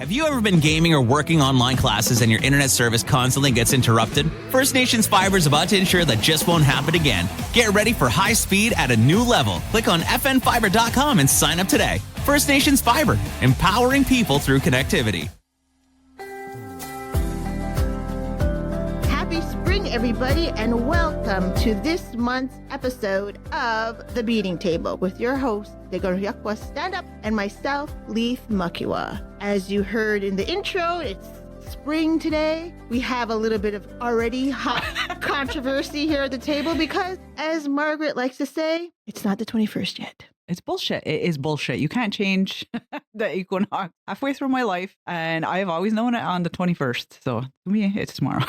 Have you ever been gaming or working online classes and your internet service constantly gets interrupted? First Nations Fiber is about to ensure that just won't happen again. Get ready for high speed at a new level. Click on fnfiber.com and sign up today. First Nations Fiber, empowering people through connectivity. Happy spring, everybody, and welcome to this month's episode of The Beading Table with your host, Degoryakwa Stand Up, and myself, Leith Makiwa. As you heard in the intro, it's spring today. We have a little bit of already hot controversy here at the table because, as Margaret likes to say, it's not the 21st yet. It's bullshit. It is bullshit. You can't change the equinox halfway through my life. And I've always known it on the 21st. So to me, it's tomorrow.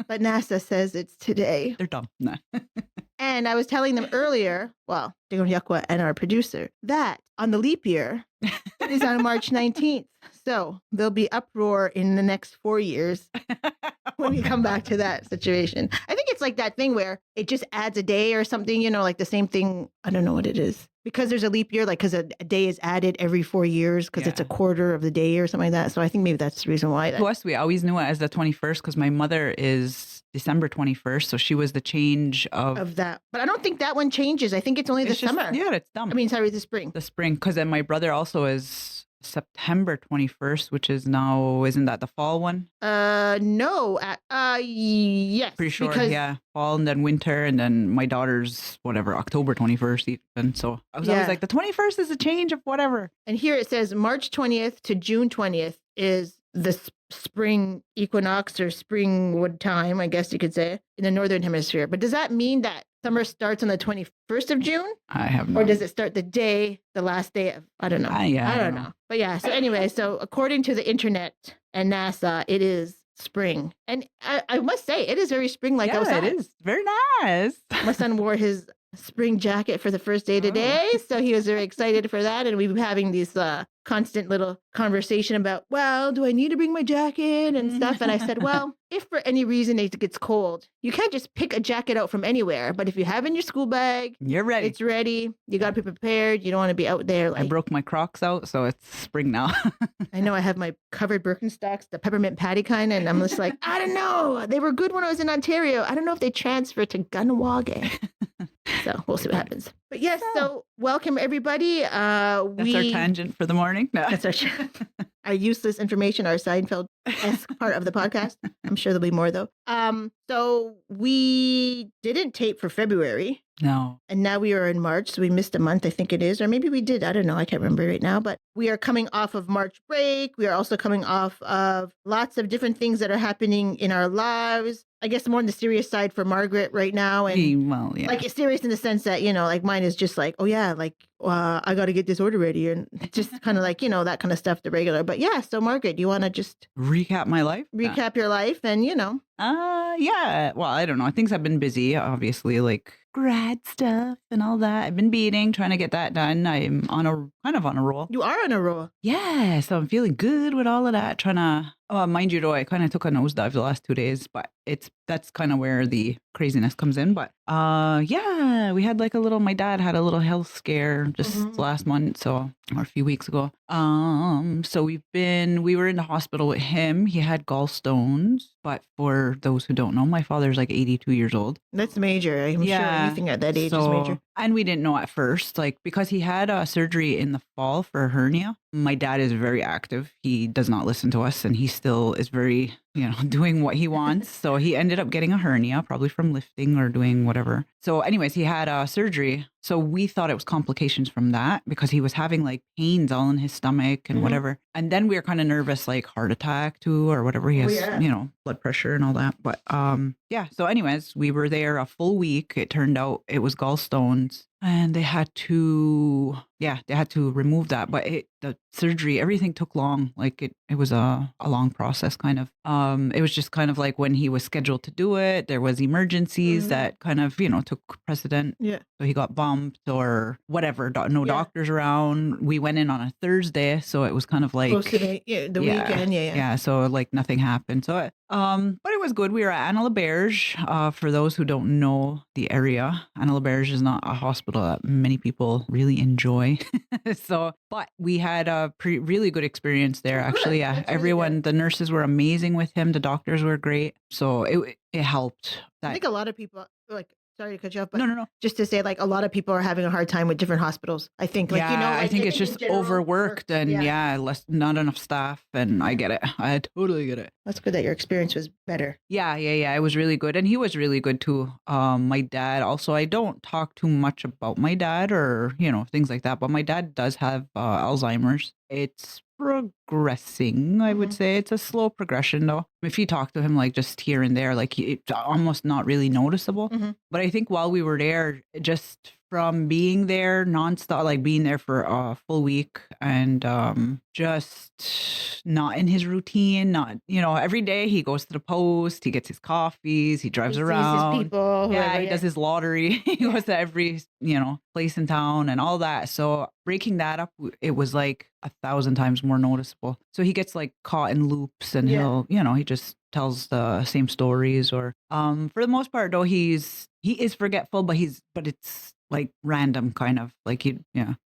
But NASA says it's today. They're dumb. Nah. And I was telling them earlier, well, Degoryakwa and our producer, that on the leap year, it is on March 19th. So there'll be uproar in the next 4 years when we come back to that situation. I think it's like that thing where it just adds a day or something, you know, like the same thing. I don't know what it is. Because there's a leap year, like because a day is added every 4 years because it's a quarter of the day or something like that. So I think maybe that's the reason why. To us, we always knew it as the 21st because my mother is December 21st. So she was the change of that. But I don't think that one changes. I think it's only the summer. Yeah, it's dumb. I mean, sorry, the spring. The spring. Because then my brother also is September 21st, which is now, isn't that the fall one? No. Yes. Pretty sure, yeah. Fall and then winter, and then my daughter's, whatever, October 21st even. So I was always like, the 21st is a change of whatever. And here it says March 20th to June 20th is the spring equinox or springwood time, I guess you could say, in the Northern Hemisphere. But does that mean that summer starts on the 21st of June? I have no Or does it start the last day of, I don't know. I don't know. But yeah, so anyway, so according to the internet and NASA, it is spring. And I must say, it is very spring-like outside. It is. Very nice. My son wore his spring jacket for the first day today, so he was very excited for that. And we've been having these constant little conversation about, well, do I need to bring my jacket and stuff? And I said, well, if for any reason it gets cold, you can't just pick a jacket out from anywhere. But if you have in your school bag, you're ready. It's ready. You got to be prepared. You don't want to be out there. Like, I broke my Crocs out, so it's spring now. I know I have my covered Birkenstocks, the peppermint patty kind, and I'm just like, I don't know. They were good when I was in Ontario. I don't know if they transferred to Gunawage. So we'll see what happens. But yes, so welcome everybody. That's our tangent for the morning. No. That's our useless information, our Seinfeld-esque part of the podcast. I'm sure there'll be more though. So we didn't tape for February. No. And now we are in March, so we missed a month, I think it is. Or maybe we did. I don't know. I can't remember right now. But we are coming off of March break. We are also coming off of lots of different things that are happening in our lives. I guess more on the serious side for Margaret right now. And like it's serious in the sense that, you know, like mine is just like, oh yeah, like I got to get this order ready. And just kind of like, you know, that kind of stuff, the regular. But yeah, so Margaret, you want to just recap my life? Recap your life and, you know. Yeah. Well, I don't know. Things have been busy, obviously, like grad stuff and all that. I've been beading, trying to get that done. I'm kind of on a roll. You are on a roll. Yeah. So I'm feeling good with all of that. Trying to, mind you though, I kind of took a nosedive the last 2 days, but that's kind of where the craziness comes in. But yeah, we had like my dad had a little health scare just last month, or a few weeks ago. So we were in the hospital with him. He had gallstones, but for those who don't know, my father's like 82 years old. That's major. I'm sure anything at that age is major. And we didn't know at first, like, because he had surgery in the fall for a hernia. My dad is very active. He does not listen to us, and he still is very, doing what he wants. So he ended up getting a hernia, probably from lifting or doing whatever. So anyways, he had surgery. So we thought it was complications from that because he was having like pains all in his stomach and whatever. And then we were kind of nervous, like heart attack too, or whatever. He has, blood pressure and all that. But yeah. So anyways, we were there a full week. It turned out it was gallstones. And they had to remove that. But the surgery, everything took long. Like it was a long process kind of. It was just kind of like when he was scheduled to do it, there was emergencies that kind of, took precedent. Yeah. So he got bumped or whatever, no doctors around. We went in on a Thursday. So it was kind of like close to the weekend. Yeah. So like nothing happened. So But it was good. We were at Anna Laberge. For those who don't know the area, Anna Laberge is not a hospital that many people really enjoy. So, but we had a really good experience there. Oh, good. Actually, yeah, That's really everyone, good. the nurses were amazing with him. The doctors were great. So it helped. I That think a lot of people, like, sorry to cut you off, but no. just to say, like, a lot of people are having a hard time with different hospitals. I think, like, Yeah, I think it's in just general, overworked and less, not enough staff. And I get it. I totally get it. That's good that your experience was better. Yeah. It was really good. And he was really good too. My dad also, I don't talk too much about my dad or, things like that, but my dad does have Alzheimer's. It's progressing, I would say. It's a slow progression though. If you talk to him like just here and there, like it's almost not really noticeable. But I think while we were there, just from being there nonstop, like being there for a full week and just not in his routine, not, every day he goes to the post, he gets his coffees, he drives around. Sees his people. Yeah, he does his lottery. He goes to every, place in town and all that. So breaking that up, it was like 1,000 times more noticeable. So he gets like caught in loops and he'll, he just tells the same stories or for the most part though, he is forgetful, but it's like random kind of like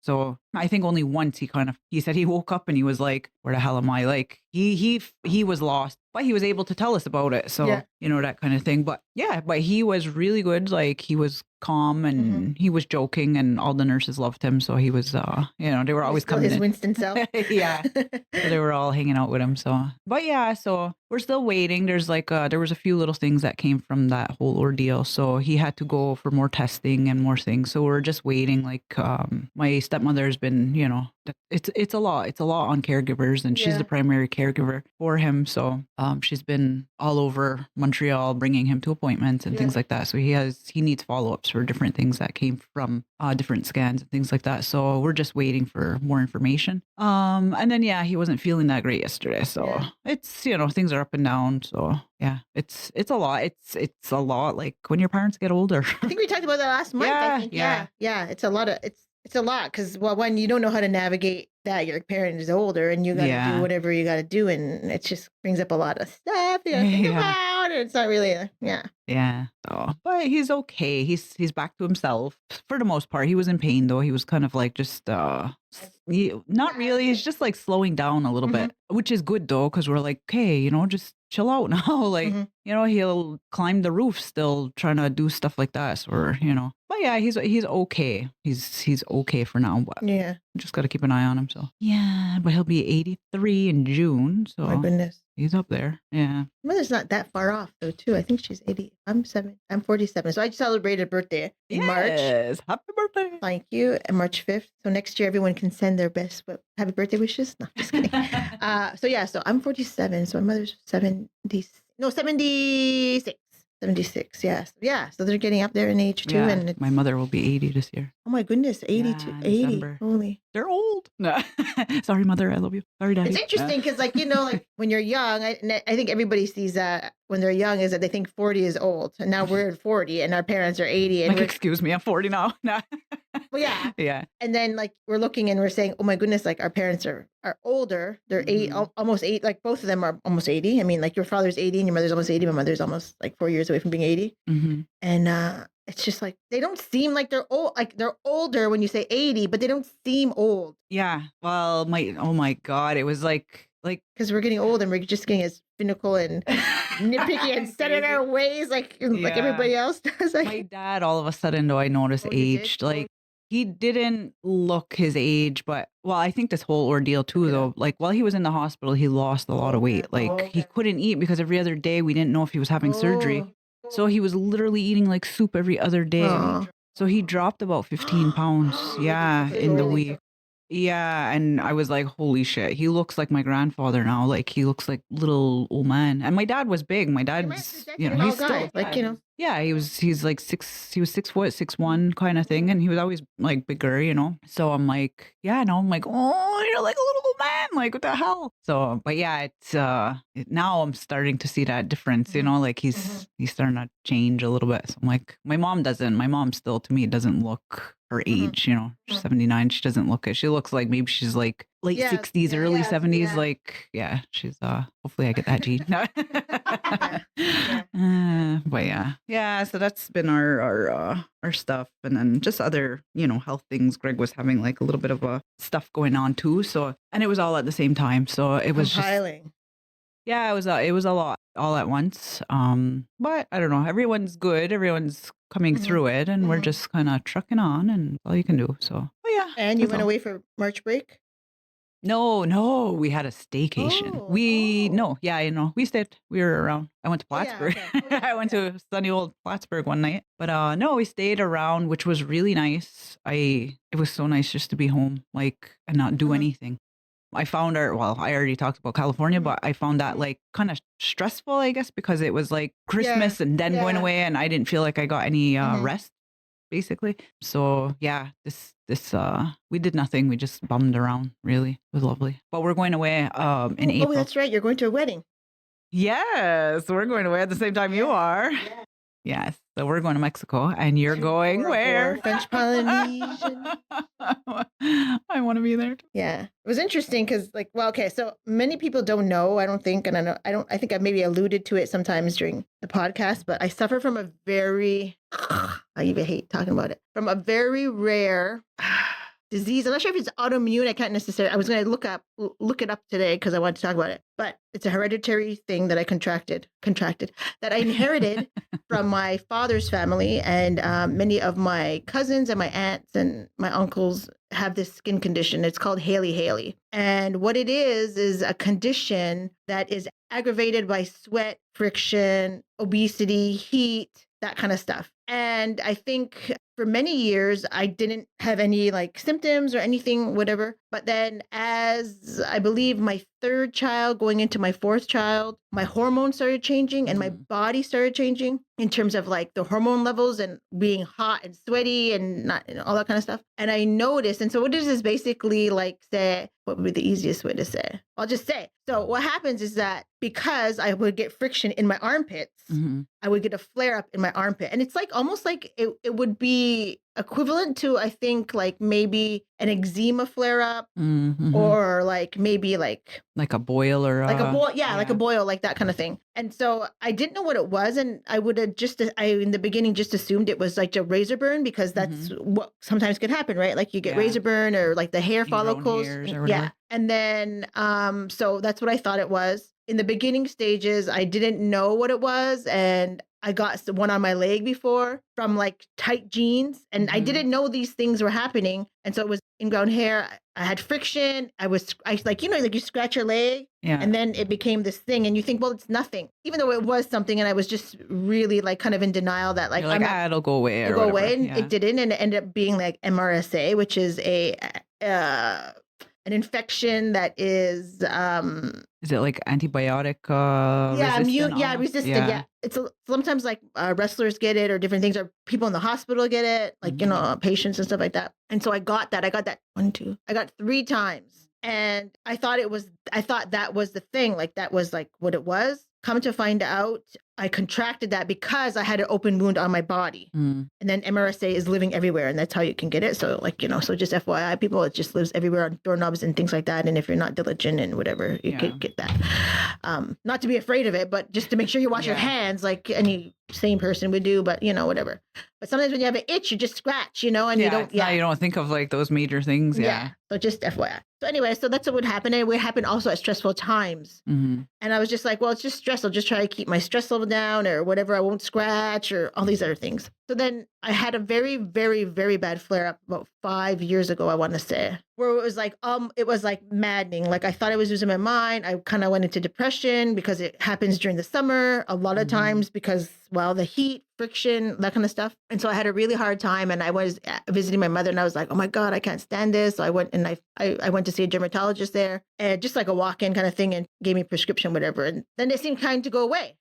so I think only once he said he woke up and he was like, where the hell am I? Like he was lost, but he was able to tell us about it. So that kind of thing. But he was really good. Like he was calm and he was joking and all the nurses loved him. So he was they were always coming his in. Winston self. Yeah. So they were all hanging out with him. So so we're still waiting. There's like there was a few little things that came from that whole ordeal. So he had to go for more testing and more things. So we're just waiting. Like my stepmother's been, it's a lot. It's a lot on caregivers and she's the primary caregiver for him. So she's been all over Montreal bringing him to appointments and things like that. So he needs follow-ups for different things that came from different scans and things like that. So we're just waiting for more information. And then he wasn't feeling that great yesterday. So it's things are up and down. So it's a lot. It's a lot. Like when your parents get older. I think we talked about that last month. I think. Yeah. It's a lot of it's a lot because when you don't know how to navigate that, your parent is older and you got to do whatever you got to do, and it just brings up a lot of stuff you got to think about. And it's not really So, but he's okay. He's back to himself for the most part. He was in pain though. He was kind of like just not really. He's just like slowing down a little bit, which is good though because we're like, okay, just chill out now. Like he'll climb the roof still trying to do stuff like that, or But he's okay. He's okay for now. But just got to keep an eye on him. So but he'll be 83 in June. So my goodness, he's up there. Yeah, mother's not that far off though. Too, I think she's 80. I'm 47. So I just celebrated birthday in March. Yes, happy birthday! Thank you. And March 5th. So next year, everyone can send their best happy birthday wishes. No, just kidding. So I'm 47. So my mother's 76. 76, yes. Yeah, so they're getting up there in age too. And my mother will be 80 this year. Oh my goodness, 82, 80. December. Holy. They're old. No. Sorry, mother, I love you. Sorry, daddy. It's interesting because like when you're young, I think everybody sees that when they're young is that they think 40 is old. And now we're at 40 and our parents are 80. And excuse me, I'm 40 now. No. Well, yeah. Yeah. And then like we're looking and we're saying, oh my goodness, like our parents are older. They're almost 8. Like both of them are almost 80. I mean, like your father's 80 and your mother's almost 80. My mother's almost like 4 years away from being 80. And it's just like they don't seem like they're old. Like they're older when you say 80, but they don't seem old. Yeah. Well, oh my God, it was like because we're getting old and we're just getting as finical and nitpicky and set in our ways like everybody else does. Like, my dad, all of a sudden, though, I noticed aged. Like he didn't look his age, but I think this whole ordeal too, though. Like while he was in the hospital, he lost a lot of weight. Like he couldn't eat because every other day we didn't know if he was having surgery. So he was literally eating like soup every other day. So he dropped about 15 pounds. In the week. Yeah, and I was like, holy shit, he looks like my grandfather now. Like he looks like little old man. And my dad was big. My dad's, he's still like, Yeah, he's like 6 foot, 6'1" kind of thing. And he was always like bigger, So I'm like, I'm like, oh, you're like a little old man. Like, what the hell? So, but it's now I'm starting to see that difference, like he's starting to change a little bit. So I'm like, my mom still to me doesn't look her age, she's 79. She doesn't look it. She looks like maybe she's like late Yeah, 60s, yeah, early yeah, 70s. yeah. Like, yeah, she's hopefully I get that gene. No. Yeah. But yeah. So that's been our stuff, and then just other health things. Greg was having like a little bit of stuff going on too. So, and it was all at the same time. So it was just Compiling. yeah, it was a lot all at once. But I don't know. Everyone's good. Everyone's coming Mhm. through it, and we're Mhm. just kind of trucking on, and all you can do. So, but yeah. And you that's went all. away for March break? No, we had a staycation. Oh, No, yeah, we stayed. We were around. I went to Oh, yeah, Plattsburgh. okay. Oh, yeah, I went okay. to sunny old Plattsburgh one night. But no, we stayed around, which was really nice. It was so nice just to be home, like, and not do Mhm. anything. I found well, I already talked about California, Mhm. but I found that like kind of stressful, I guess, because it was like Christmas and then going yeah. away, and I didn't feel like I got any Mhm. rest, basically. So yeah, this we did nothing. We just bummed around. Really, it was lovely. But we're going away in Oh, April. that's right. You're going to a wedding. Yes, we're going away at the same time you are. Yeah. Yes, so we're going to Mexico, and you're going where? French Polynesian. I want to be there. Yeah. It was interesting because, like, well, okay, so many people don't know, I don't think, and I think I maybe alluded to it sometimes during the podcast, but I suffer from a very, I even hate talking about it, from a very rare disease. I'm not sure if it's autoimmune. I can't necessarily, I was going to look it up today because I wanted to talk about it, but it's a hereditary thing that I contracted, that I inherited from my father's family. And many of my cousins and my aunts and my uncles have this skin condition. It's called Haley. And what it is a condition that is aggravated by sweat, friction, obesity, heat, that kind of stuff. And I think for many years, I didn't have any like symptoms or anything, whatever. But then as I believe my third child going into my fourth child, my hormones started changing and my body started changing in terms of like the hormone levels and being hot and sweaty and not all that kind of stuff. And I noticed, and so what does this basically like say? What would be the easiest way to say? I'll just say. So what happens is that because I would get friction in my armpits, I would get a flare up in my armpit. And it's like almost like it would be equivalent to, I think, like maybe an eczema flare up or like maybe like a boil or like a boil. Yeah, like a boil, like that kind of thing. And so I didn't know what it was. And I would have in the beginning just assumed it was like a razor burn because that's what sometimes can happen, right? Like you get razor burn or like the hair follicles. Yeah. And then, so that's what I thought it was. In the beginning stages, I didn't know what it was. And I got one on my leg before from like tight jeans. And I didn't know these things were happening. And so it was ingrown hair. I had friction. I like, like you scratch your leg and then it became this thing. And you think, well, it's nothing, even though it was something. And I was just really like kind of in denial that like, it'll go away. It'll go away. And it didn't. And it ended up being like MRSA, which is an infection that is it like antibiotic resistant? Resistant. Yeah. It's sometimes like wrestlers get it or different things, or people in the hospital get it, like patients and stuff like that. And so I got that 3 times. And I thought that was the thing, like that was like what it was. Come to find out, I contracted that because I had an open wound on my body. And then MRSA is living everywhere, and that's how you can get it. So like, so just FYI, people, it just lives everywhere on doorknobs and things like that. And if you're not diligent and whatever, you could get that. Not to be afraid of it, but just to make sure you wash your hands like any sane person would do, but whatever. But sometimes when you have an itch, you just scratch, and you don't. You don't think of like those major things. So just FYI. So anyway, so that's what would happen. And it would happen also at stressful times. And I was just like, well, it's just stress. I'll just try to keep my stress level down or whatever. I won't scratch or all these other things. So then I had a very, very, very bad flare up about 5 years ago, I want to say, where it was like maddening. Like I thought I was losing my mind. I kind of went into depression because it happens during the summer a lot of times because, well, the heat, friction, that kind of stuff. And so I had a really hard time, and I was visiting my mother, and I was like, oh my God, I can't stand this. So I went and I went to see a dermatologist there, and just like a walk-in kind of thing, and gave me a prescription, whatever. And then it seemed kind to go away,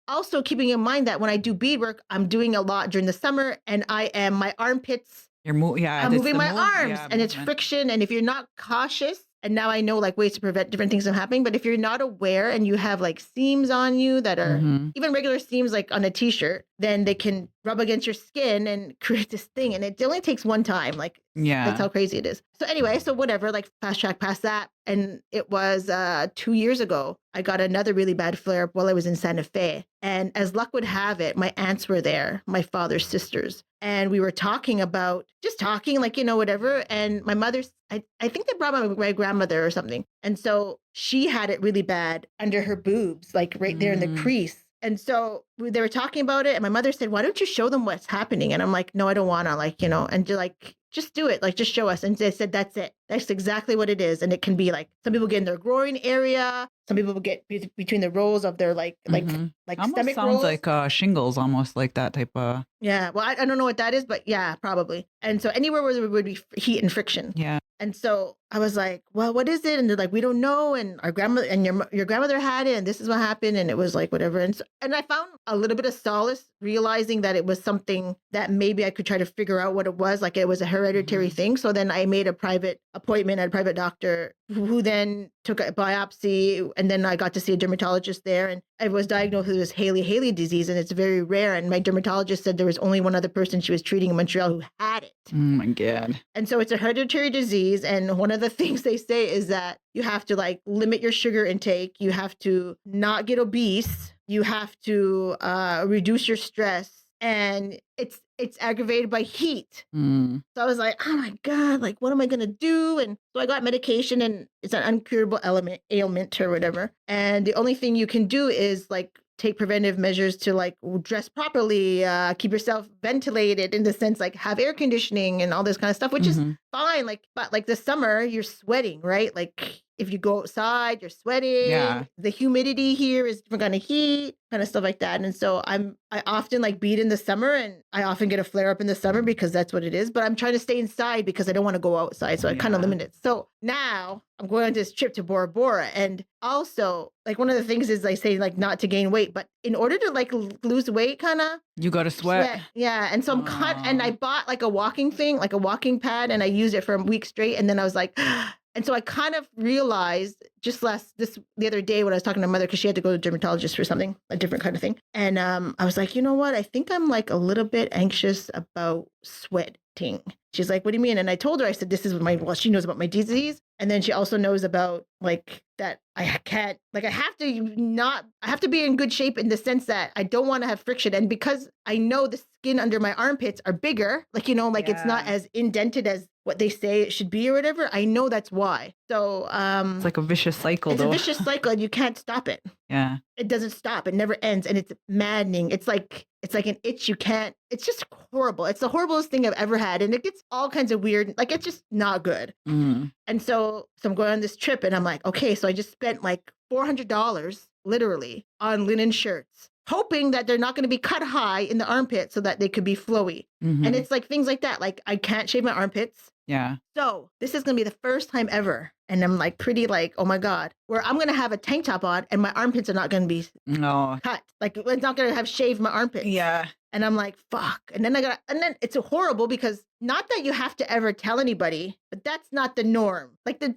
also keeping in mind that when I do beadwork, I'm doing a lot during the summer, and my armpits, I'm moving my arms, and it's friction. And if you're not cautious, and now I know like ways to prevent different things from happening. But if you're not aware and you have like seams on you that are even regular seams like on a t-shirt, then they can rub against your skin and create this thing. And it only takes one time. Like, that's how crazy it is. So anyway, so whatever, like fast track past that. And it was 2 years ago, I got another really bad flare up while I was in Santa Fe. And as luck would have it, my aunts were there, my father's sisters. And we were talking about, just talking, like, whatever. And my mother's, I think they brought my grandmother or something. And so she had it really bad under her boobs, like right there in the crease. And so they were talking about it. And my mother said, why don't you show them what's happening? And I'm like, no, I don't want to, like, and they're like, just do it. Like, just show us. And they said, that's it. That's exactly what it is. And it can be like, some people get in their groin area. Some people will get between the rolls of their like almost stomach sounds rolls. like shingles, almost like that type of. Yeah. Well, I don't know what that is, but yeah, probably. And so anywhere where there would be heat and friction. Yeah. And so I was like, well, what is it? And they're like, we don't know. And our grandmother and your grandmother had it. And this is what happened. And it was like, whatever. And I found a little bit of solace realizing that it was something that maybe I could try to figure out what it was. Like it was a hereditary thing. So then I made a private appointment at a private doctor who then took a biopsy. And then I got to see a dermatologist there. And I was diagnosed with this Haley disease. And it's very rare. And my dermatologist said there was only one other person she was treating in Montreal who had it. Oh my God. And so it's a hereditary disease. And one of the things they say is that you have to like limit your sugar intake. You have to not get obese. You have to reduce your stress. And it's aggravated by heat. So I was like, oh my God, like, what am I going to do? And so I got medication and it's an uncurable ailment or whatever. And the only thing you can do is like take preventive measures to like dress properly, keep yourself ventilated in the sense like have air conditioning and all this kind of stuff, which is fine. Like, but like the summer, you're sweating, right? Like if you go outside, you're sweating. Yeah. The humidity here is different kind of heat, kind of stuff like that. And so I often like bead in the summer and I often get a flare up in the summer because that's what it is. But I'm trying to stay inside because I don't want to go outside. So I kind of limit it. So now I'm going on this trip to Bora Bora. And also like one of the things is I say like not to gain weight, but in order to like lose weight kind of. You got to sweat. Yeah. And so I'm and I bought like a walking thing, like a walking pad, and I used it for a week straight. And then I was like, and so I kind of realized just the other day when I was talking to my mother, because she had to go to a dermatologist for something, a different kind of thing. And I was like, you know what? I think I'm like a little bit anxious about sweating. She's like, what do you mean? And I told her, I said, this is she knows about my disease. And then she also knows about like that I can't, like I have to be in good shape in the sense that I don't want to have friction. And because I know the skin under my armpits are bigger, like, it's not as indented as what they say it should be or whatever. I know that's why. So it's like a vicious cycle. It's a vicious cycle and you can't stop it. Yeah. It doesn't stop. It never ends. And it's maddening. It's like an itch you can't, it's just horrible. It's the horriblest thing I've ever had. And it gets all kinds of weird, like it's just not good. And so I'm going on this trip and I'm like, okay, so I just spent like $400 literally on linen shirts, hoping that they're not going to be cut high in the armpit so that they could be flowy. And it's like things like that. Like I can't shave my armpits. Yeah. So this is going to be the first time ever. And I'm like pretty like, oh my God, where I'm going to have a tank top on and my armpits are not going to be cut. Like it's not going to have shaved my armpits. Yeah. And I'm like, fuck. And then it's horrible because not that you have to ever tell anybody, but that's not the norm. Like in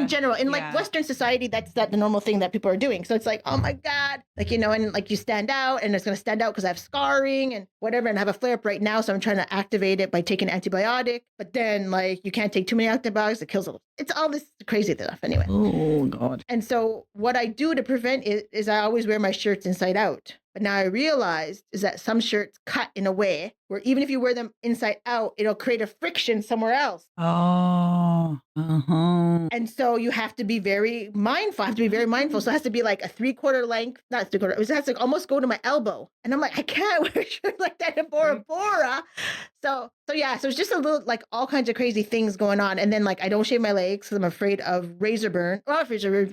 general, in like Western society, that's not the normal thing that people are doing. So it's like, oh my God, like, and like you stand out and it's going to stand out because I have scarring and whatever. And I have a flare up right now. So I'm trying to activate it by taking an antibiotic, but then like you can't take too many antibiotics. It kills it's all this crazy stuff anyway. Oh God. And so what I do to prevent it is I always wear my shirts inside out. But now I realized is that some shirts cut in a way where even if you wear them inside out, it'll create a friction somewhere else. Oh, And so you have to be very mindful. I have to be very mindful. So it has to be like a 3/4 length, not 3/4. It has to almost go to my elbow. And I'm like, I can't wear a shirt like that in Bora Bora. So it's just a little like all kinds of crazy things going on. And then like I don't shave my legs because I'm afraid of razor burn. Well, I'm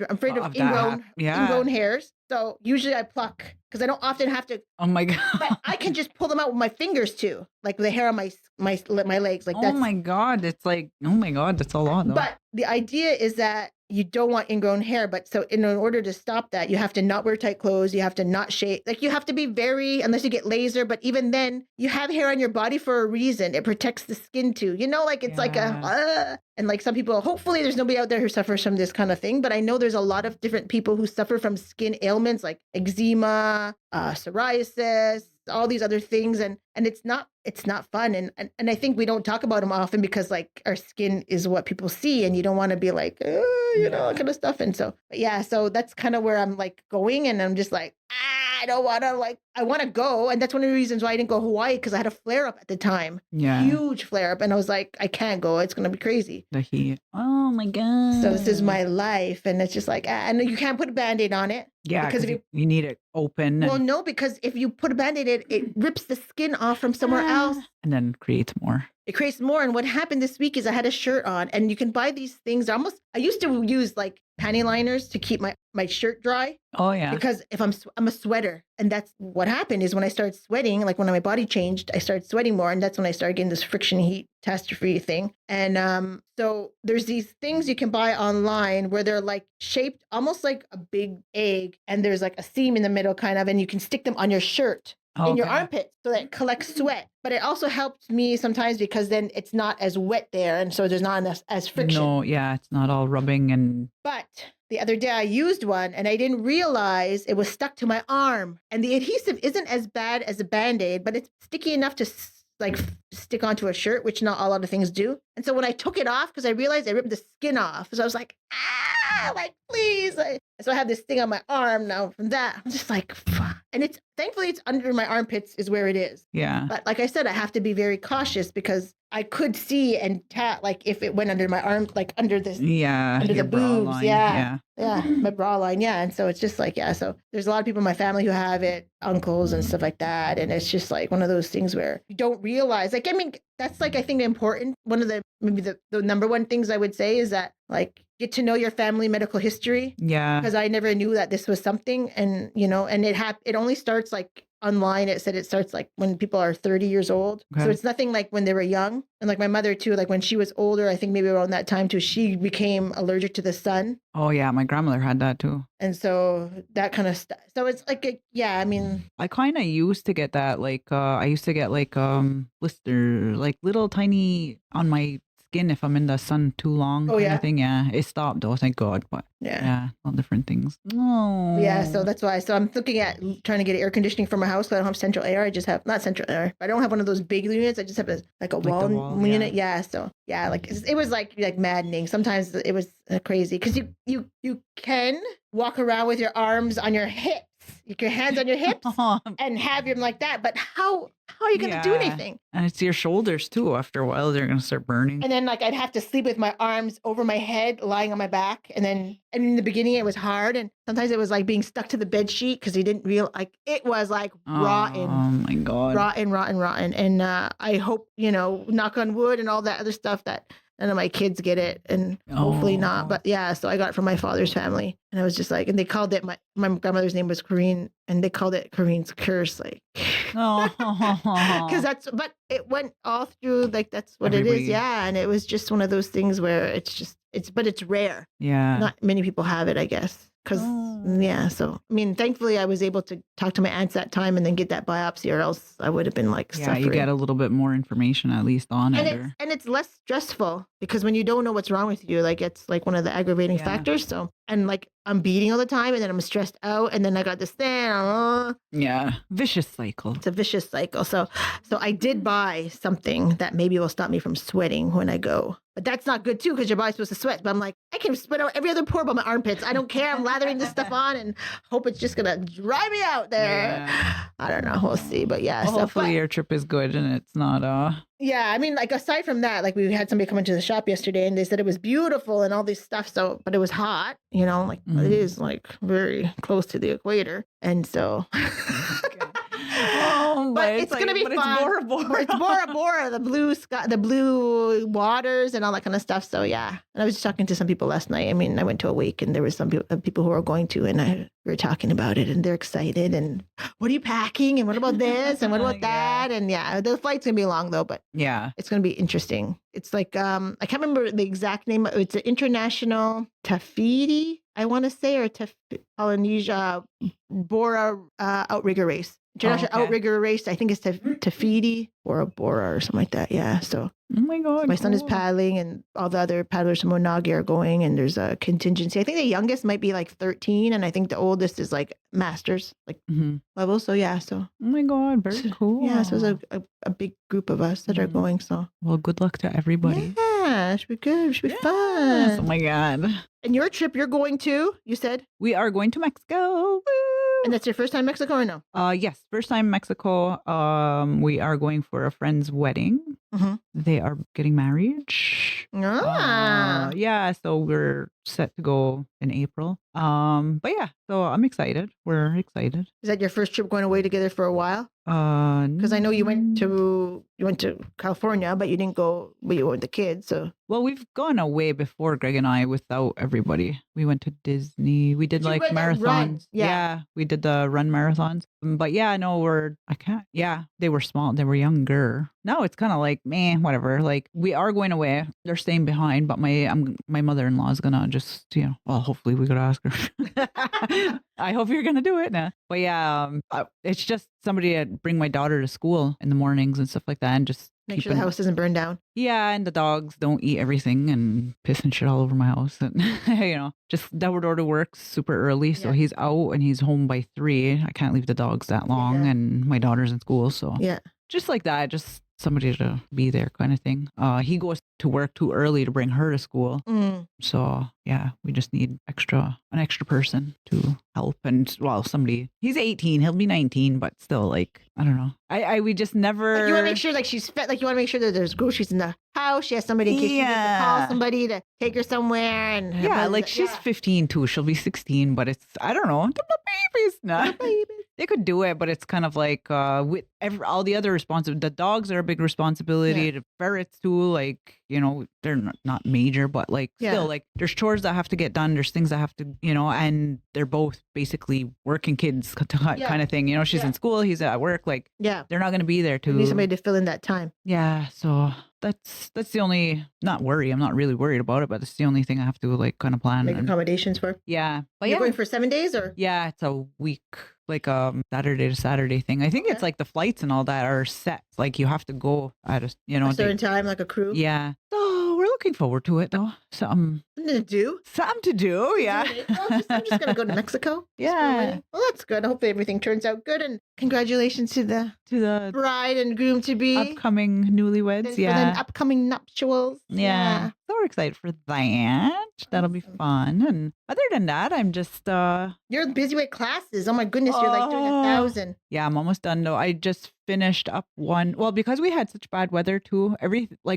afraid of ingrown hairs. So usually I pluck because I don't often have to. Oh my God. But I can just pull them out with my fingers too, like the hair on my legs. Like oh my God, it's like, oh my God, that's a lot. Though. But the idea is that you don't want ingrown hair. But so in order to stop that, you have to not wear tight clothes. You have to not shave. Like you have to be unless you get laser. But even then, you have hair on your body for a reason. It protects the skin too. Like it's like and like some people, hopefully there's nobody out there who suffers from this kind of thing. But I know there's a lot of different people who suffer from skin ailments like eczema, psoriasis, all these other things, and it's not fun, and I think we don't talk about them often because like our skin is what people see, and you don't want to be like that kind of stuff, and so so that's kind of where I'm like going, and I'm just like I don't want to I want to go, and that's one of the reasons why I didn't go Hawaii, because I had a flare up at the time, huge flare up, and I was like I can't go, it's gonna be crazy, the heat. Oh my god! So this is my life, and it's just like and you can't put a Band-Aid on it. Yeah, because if you need it open. Well, no, because if you put a Band-Aid, it rips the skin off from somewhere else. And then creates more. It creates more. And what happened this week is I had a shirt on, and you can buy these things. I used to use like panty liners to keep my shirt dry. Oh yeah. Because if I'm a sweater, and that's what happened is when I started sweating, like when my body changed, I started sweating more, and that's when I started getting this friction heat catastrophe thing. And so there's these things you can buy online where they're like shaped almost like a big egg, and there's like a seam in the middle kind of, and you can stick them on your shirt. In your armpit so that it collects sweat. But it also helps me sometimes because then it's not as wet there, and so there's not as friction. No, yeah, it's not all rubbing and... But the other day I used one and I didn't realize it was stuck to my arm. And the adhesive isn't as bad as a Band-Aid, but it's sticky enough to like stick onto a shirt, which not a lot of things do. And so when I took it off, because I realized I ripped the skin off, so I was like, like please. So I have this thing on my arm now from that. I'm just like, fuck. And thankfully it's under my armpits is where it is. Yeah. But like I said, I have to be very cautious because I could see and like if it went under my arm, like under this, under the boobs, line. Yeah, my bra line, and so it's just like, so there's a lot of people in my family who have it, uncles and stuff like that, and it's just like one of those things where you don't realize. Like, I mean, that's like I think important. One of the maybe the number one things I would say is that like get to know your family medical history. Yeah, because I never knew that this was something, and and it only starts like. Online, it said it starts like when people are 30 years old. Okay. So it's nothing like when they were young. And like my mother too, like when she was older, I think maybe around that time too, she became allergic to the sun. Oh yeah, my grandmother had that too. And so that kind of stuff. So it's like, I mean. I kind of used to get that. Like I used to get like blister, like little tiny on my skin if I'm in the sun too long. Oh, kind of thing. Yeah. It stopped though, thank God. But all different things. Oh. Yeah, so that's why. So I'm looking at trying to get air conditioning for my house, but I don't have central air. I just have, not central air. I don't have one of those big units. I just have a wall unit. Yeah. So like it was like maddening. Sometimes it was crazy because you can walk around with your arms on your hips. Your hands on your hips and have them like that. But how are you going to do anything? And it's your shoulders too. After a while, they're going to start burning. And then like I'd have to sleep with my arms over my head, lying on my back. And in the beginning, it was hard. And sometimes it was like being stuck to the bed sheet because you didn't realize it was like rotten. Oh my God. Rotten. And I hope, knock on wood and all that other stuff that none of my kids get it, and hopefully not. But so I got it from my father's family, and I was just like, and they called it my grandmother's name was Corrine, and they called it Corrine's curse, like, because but it went all through, like that's what Everybody. It is, and it was just one of those things where but it's rare. Yeah, not many people have it, I guess. Because, so, I mean, thankfully I was able to talk to my aunts that time and then get that biopsy, or else I would have been like suffering. You get a little bit more information at least on it. And it's less stressful because when you don't know what's wrong with you, like it's like one of the aggravating factors. So, and like I'm beating all the time and then I'm stressed out and then I got this thing. Vicious cycle. It's a vicious cycle. So I did buy something that maybe will stop me from sweating when I go. But that's not good too because your body's supposed to sweat. But I'm like, I can sweat out every other pore but my armpits. I don't care. I'm lathering this stuff on and hope it's just going to dry me out there. Yeah. I don't know. We'll see. But hopefully your trip is good and it's not Yeah, I mean, like aside from that, like we had somebody come into the shop yesterday and they said it was beautiful and all this stuff. So, but it was hot, like it is like very close to the equator. And so, but it's going to be fun. It's Bora Bora. It's Bora Bora, the blue sky, the blue waters and all that kind of stuff. So yeah. And I was just talking to some people last night. I mean, I went to a wake and there was some people who were going to, and we were talking about it and they're excited. And what are you packing? And what about this? And what about that? And the flight's going to be long though, but it's going to be interesting. It's like, I can't remember the exact name. It's an international Tafiti, I want to say, or Polynesia Bora outrigger race. International okay. outrigger race. I think it's Tafiti or a Bora or something like that. Yeah. So Oh my God. my son is cool. paddling, and all the other paddlers from Monagi are going, and there's a contingency. I think the youngest might be like 13, and I think the oldest is like masters, like Mhm. level. So yeah. So Oh my God. Very cool. yeah. So it's a big group of us that are Mhm. going. So Well, good luck to everybody. yeah, it should be good. It should be Yes. fun. Oh my God. And your trip, you're going to, you said, We are going to Mexico. and that's your first time in Mexico or no? Yes, first time in Mexico. We are going for a friend's wedding. Mhm. They are getting married. Ah. Yeah, so we're set to go in April. But yeah, so I'm excited. We're excited. Is that your first trip going away together for a while? Because I know you went to California, but you didn't go. But you went with the kids, so Well, we've gone away before, Greg and I, without everybody. We went to Disney. We did You like went that run. marathons. Yeah. We did the run marathons. But yeah, no, I can't. Yeah, they were small. They were younger. Now it's kind of like, meh, whatever. Like we are going away. They're staying behind, but my mother-in-law is gonna just, well, hopefully we could ask her. I hope you're gonna do it now. But yeah, it's just somebody to bring my daughter to school in the mornings and stuff like that, and just make sure the house doesn't burn down. Yeah, and the dogs don't eat everything and piss and shit all over my house. And, just that door to work super early. So he's out and he's home by 3. I can't leave the dogs that long. Yeah. And my daughter's in school. So Yeah. just like that, just somebody to be there kind of thing. He goes to work too early to bring her to school. Mm. So yeah, we just need an extra person to help. And well, he's 18, he'll be 19, but still, like, I don't know. We just never. Like you want to make sure like she's fed. Like you want to make sure that there's groceries in the house. She has somebody in case she needs to call somebody to take her somewhere. And she's 15 too. She'll be 16, but it's, I don't know. The babies, no. They could do it, but it's kind of like with all the other the dogs are a big responsibility. Yeah. The ferrets too, like, they're not major, but like still, like there's chores that have to get done. There's things that have to, and they're both basically working kids kind of thing. She's in school, he's at work. Like, they're not going to be there to. You need somebody to fill in that time. Yeah, so that's the only, not worry. I'm not really worried about it, but it's the only thing I have to like kind of plan. Make accommodations for. Yeah, but you're going for 7 days or? Yeah, it's a week, like Saturday to Saturday thing. I think it's like the flights and all that are set. Like you have to go at a certain time, like a crew. Yeah, so we're looking forward to it though. Something to do. Yeah. I'm just gonna go to Mexico. Yeah. Well, that's good. Hopefully everything turns out good, and congratulations to the bride and groom to be, upcoming newlyweds. For the upcoming nuptials. Yeah. So we're excited for that. That'll be fun. And other than that, I'm just you're busy with classes. Oh my goodness, you're like doing 1,000. Yeah, I'm almost done though. I just finished up one. Well, because we had such bad weather too.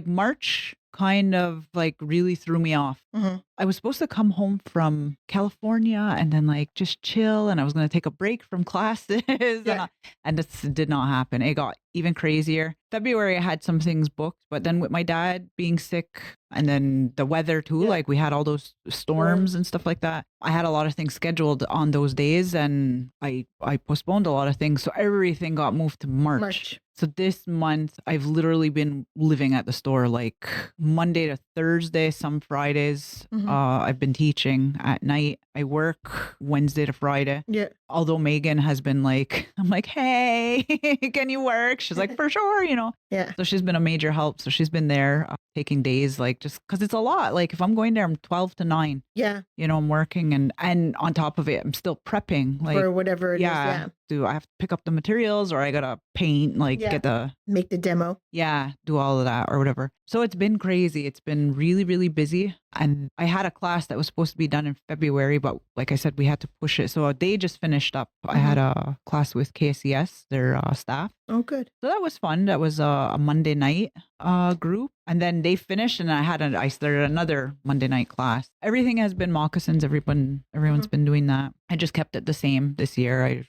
March kind of like really threw me off. Mm-hmm. I was supposed to come home from California and then like just chill, and I was going to take a break from classes. And this did not happen. It got even crazier. February, I had some things booked, but then with my dad being sick and then the weather too, like we had all those storms and stuff like that. I had a lot of things scheduled on those days, and I postponed a lot of things. So everything got moved to March. So this month, I've literally been living at the store like Monday to Thursday, some Fridays. Mm-hmm. I've been teaching at night. I work Wednesday to Friday. Yeah. Although Megan has been like, I'm like, hey, can you work? She's like, for sure, Yeah. So she's been a major help. So she's been there taking days, like just because it's a lot. Like if I'm going there, I'm 12 to 9. Yeah. I'm working and on top of it, I'm still prepping. Like for whatever it is. Yeah. Do I have to pick up the materials, or I gotta paint, like make the demo? Yeah, do all of that or whatever. So it's been crazy. It's been really, really busy. And I had a class that was supposed to be done in February, but like I said, we had to push it. So they just finished up. I had a class with KCS, their staff. Oh, good. So that was fun. That was a Monday night group. And then they finished, and I started another Monday night class. Everything has been moccasins. Everyone's been doing that. I just kept it the same this year. I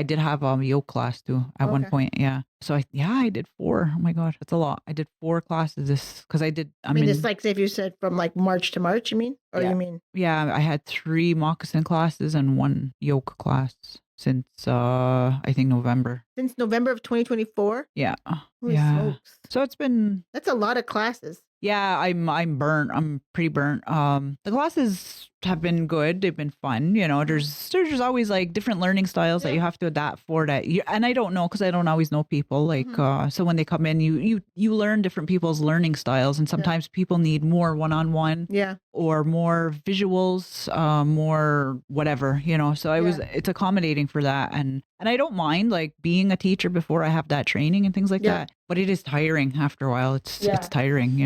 did have a yoke class too at one point. Yeah. So I did 4. Oh my God, that's a lot. I did 4 classes because I did. It's like, say if you said from like March to March, you mean? Or you mean? Yeah, I had 3 moccasin classes and 1 yoke class since I think November. Since November of 2024? Yeah. Holy smokes. So it's been. That's a lot of classes. Yeah, I'm burnt. I'm pretty burnt. The classes have been good. They've been fun. There's always like different learning styles that you have to adapt for that. And I don't know because I don't always know people. Like, so when they come in, you learn different people's learning styles, and sometimes people need more one-on-one. Yeah. Or more visuals, more whatever. So it's accommodating for that, and I don't mind like being a teacher before I have that training and things like that. But it is tiring after a while. It's tiring,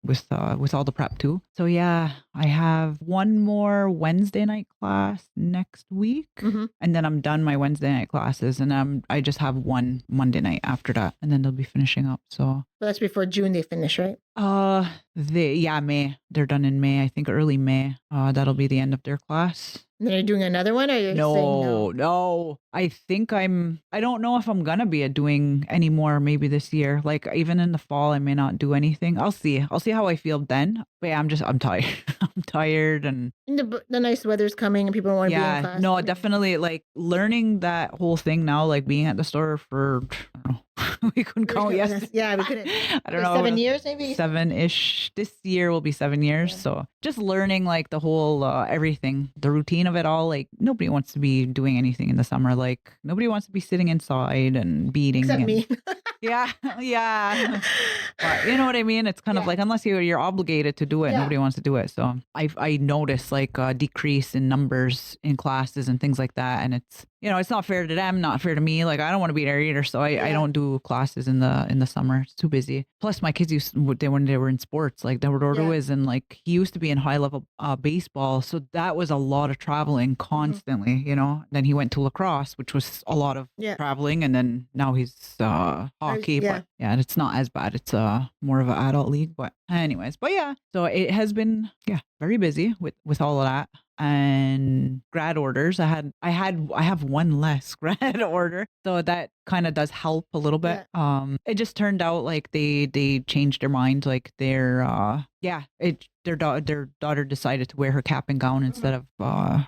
with all the prep too. So yeah, I have one more Wednesday night class next week, and then I'm done my Wednesday night classes, and I just have one Monday night after that, and then they'll be finishing up. So that's before June they finish, right? May. They're done in May. I think early May. That'll be the end of their class. And then you're doing another one, or you're saying no? No. I think I don't know if I'm gonna be doing any more maybe this year. Like even in the fall, I may not do anything. I'll see how I feel then. But yeah, I'm tired. I'm tired, and the nice weather's coming and people don't want to be in class. No, definitely like learning that whole thing now, like being at the store for, I don't know, we couldn't count yesterday. Yeah, we couldn't. I don't know. 7 years maybe? 7-ish. This year will be 7 years. Yeah. So just learning like the whole, everything, the routine of it all. Like nobody wants to be doing anything in the summer. Like nobody wants to be sitting inside and beading. Except me. Yeah. But you know what I mean? It's kind of like, unless you're obligated to do it, nobody wants to do it. So I noticed like a decrease in numbers in classes and things like that. And it's, it's not fair to them, not fair to me. Like I don't want to be there either. So I don't do classes in the summer. It's too busy. Plus my kids when they were in sports, like Eduardo is in, like, he used to be in high level baseball. So that was a lot of traveling constantly, Then he went to lacrosse, which was a lot of traveling. And then now he's hockey. But and it's not as bad. It's more of an adult league. But anyways, so it has been, very busy with all of that. And grad orders. I have one less grad order, so that kind of does help a little bit. It just turned out like they changed their mind. Like their daughter decided to wear her cap and gown instead of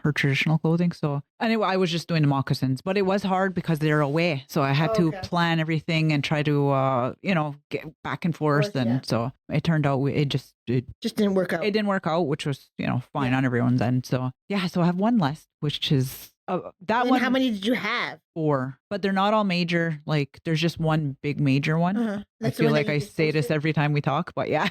her traditional clothing. So anyway, I was just doing the moccasins, but it was hard because they're away. So I had to plan everything and try to get back and forth, and so it turned out it just didn't work out. It didn't work out, which was fine on everyone's end. So so I have one less, which is that one. How many did you have? 4, but they're not all major. Like there's just one big major one. I feel like I say this every time we talk, but yeah.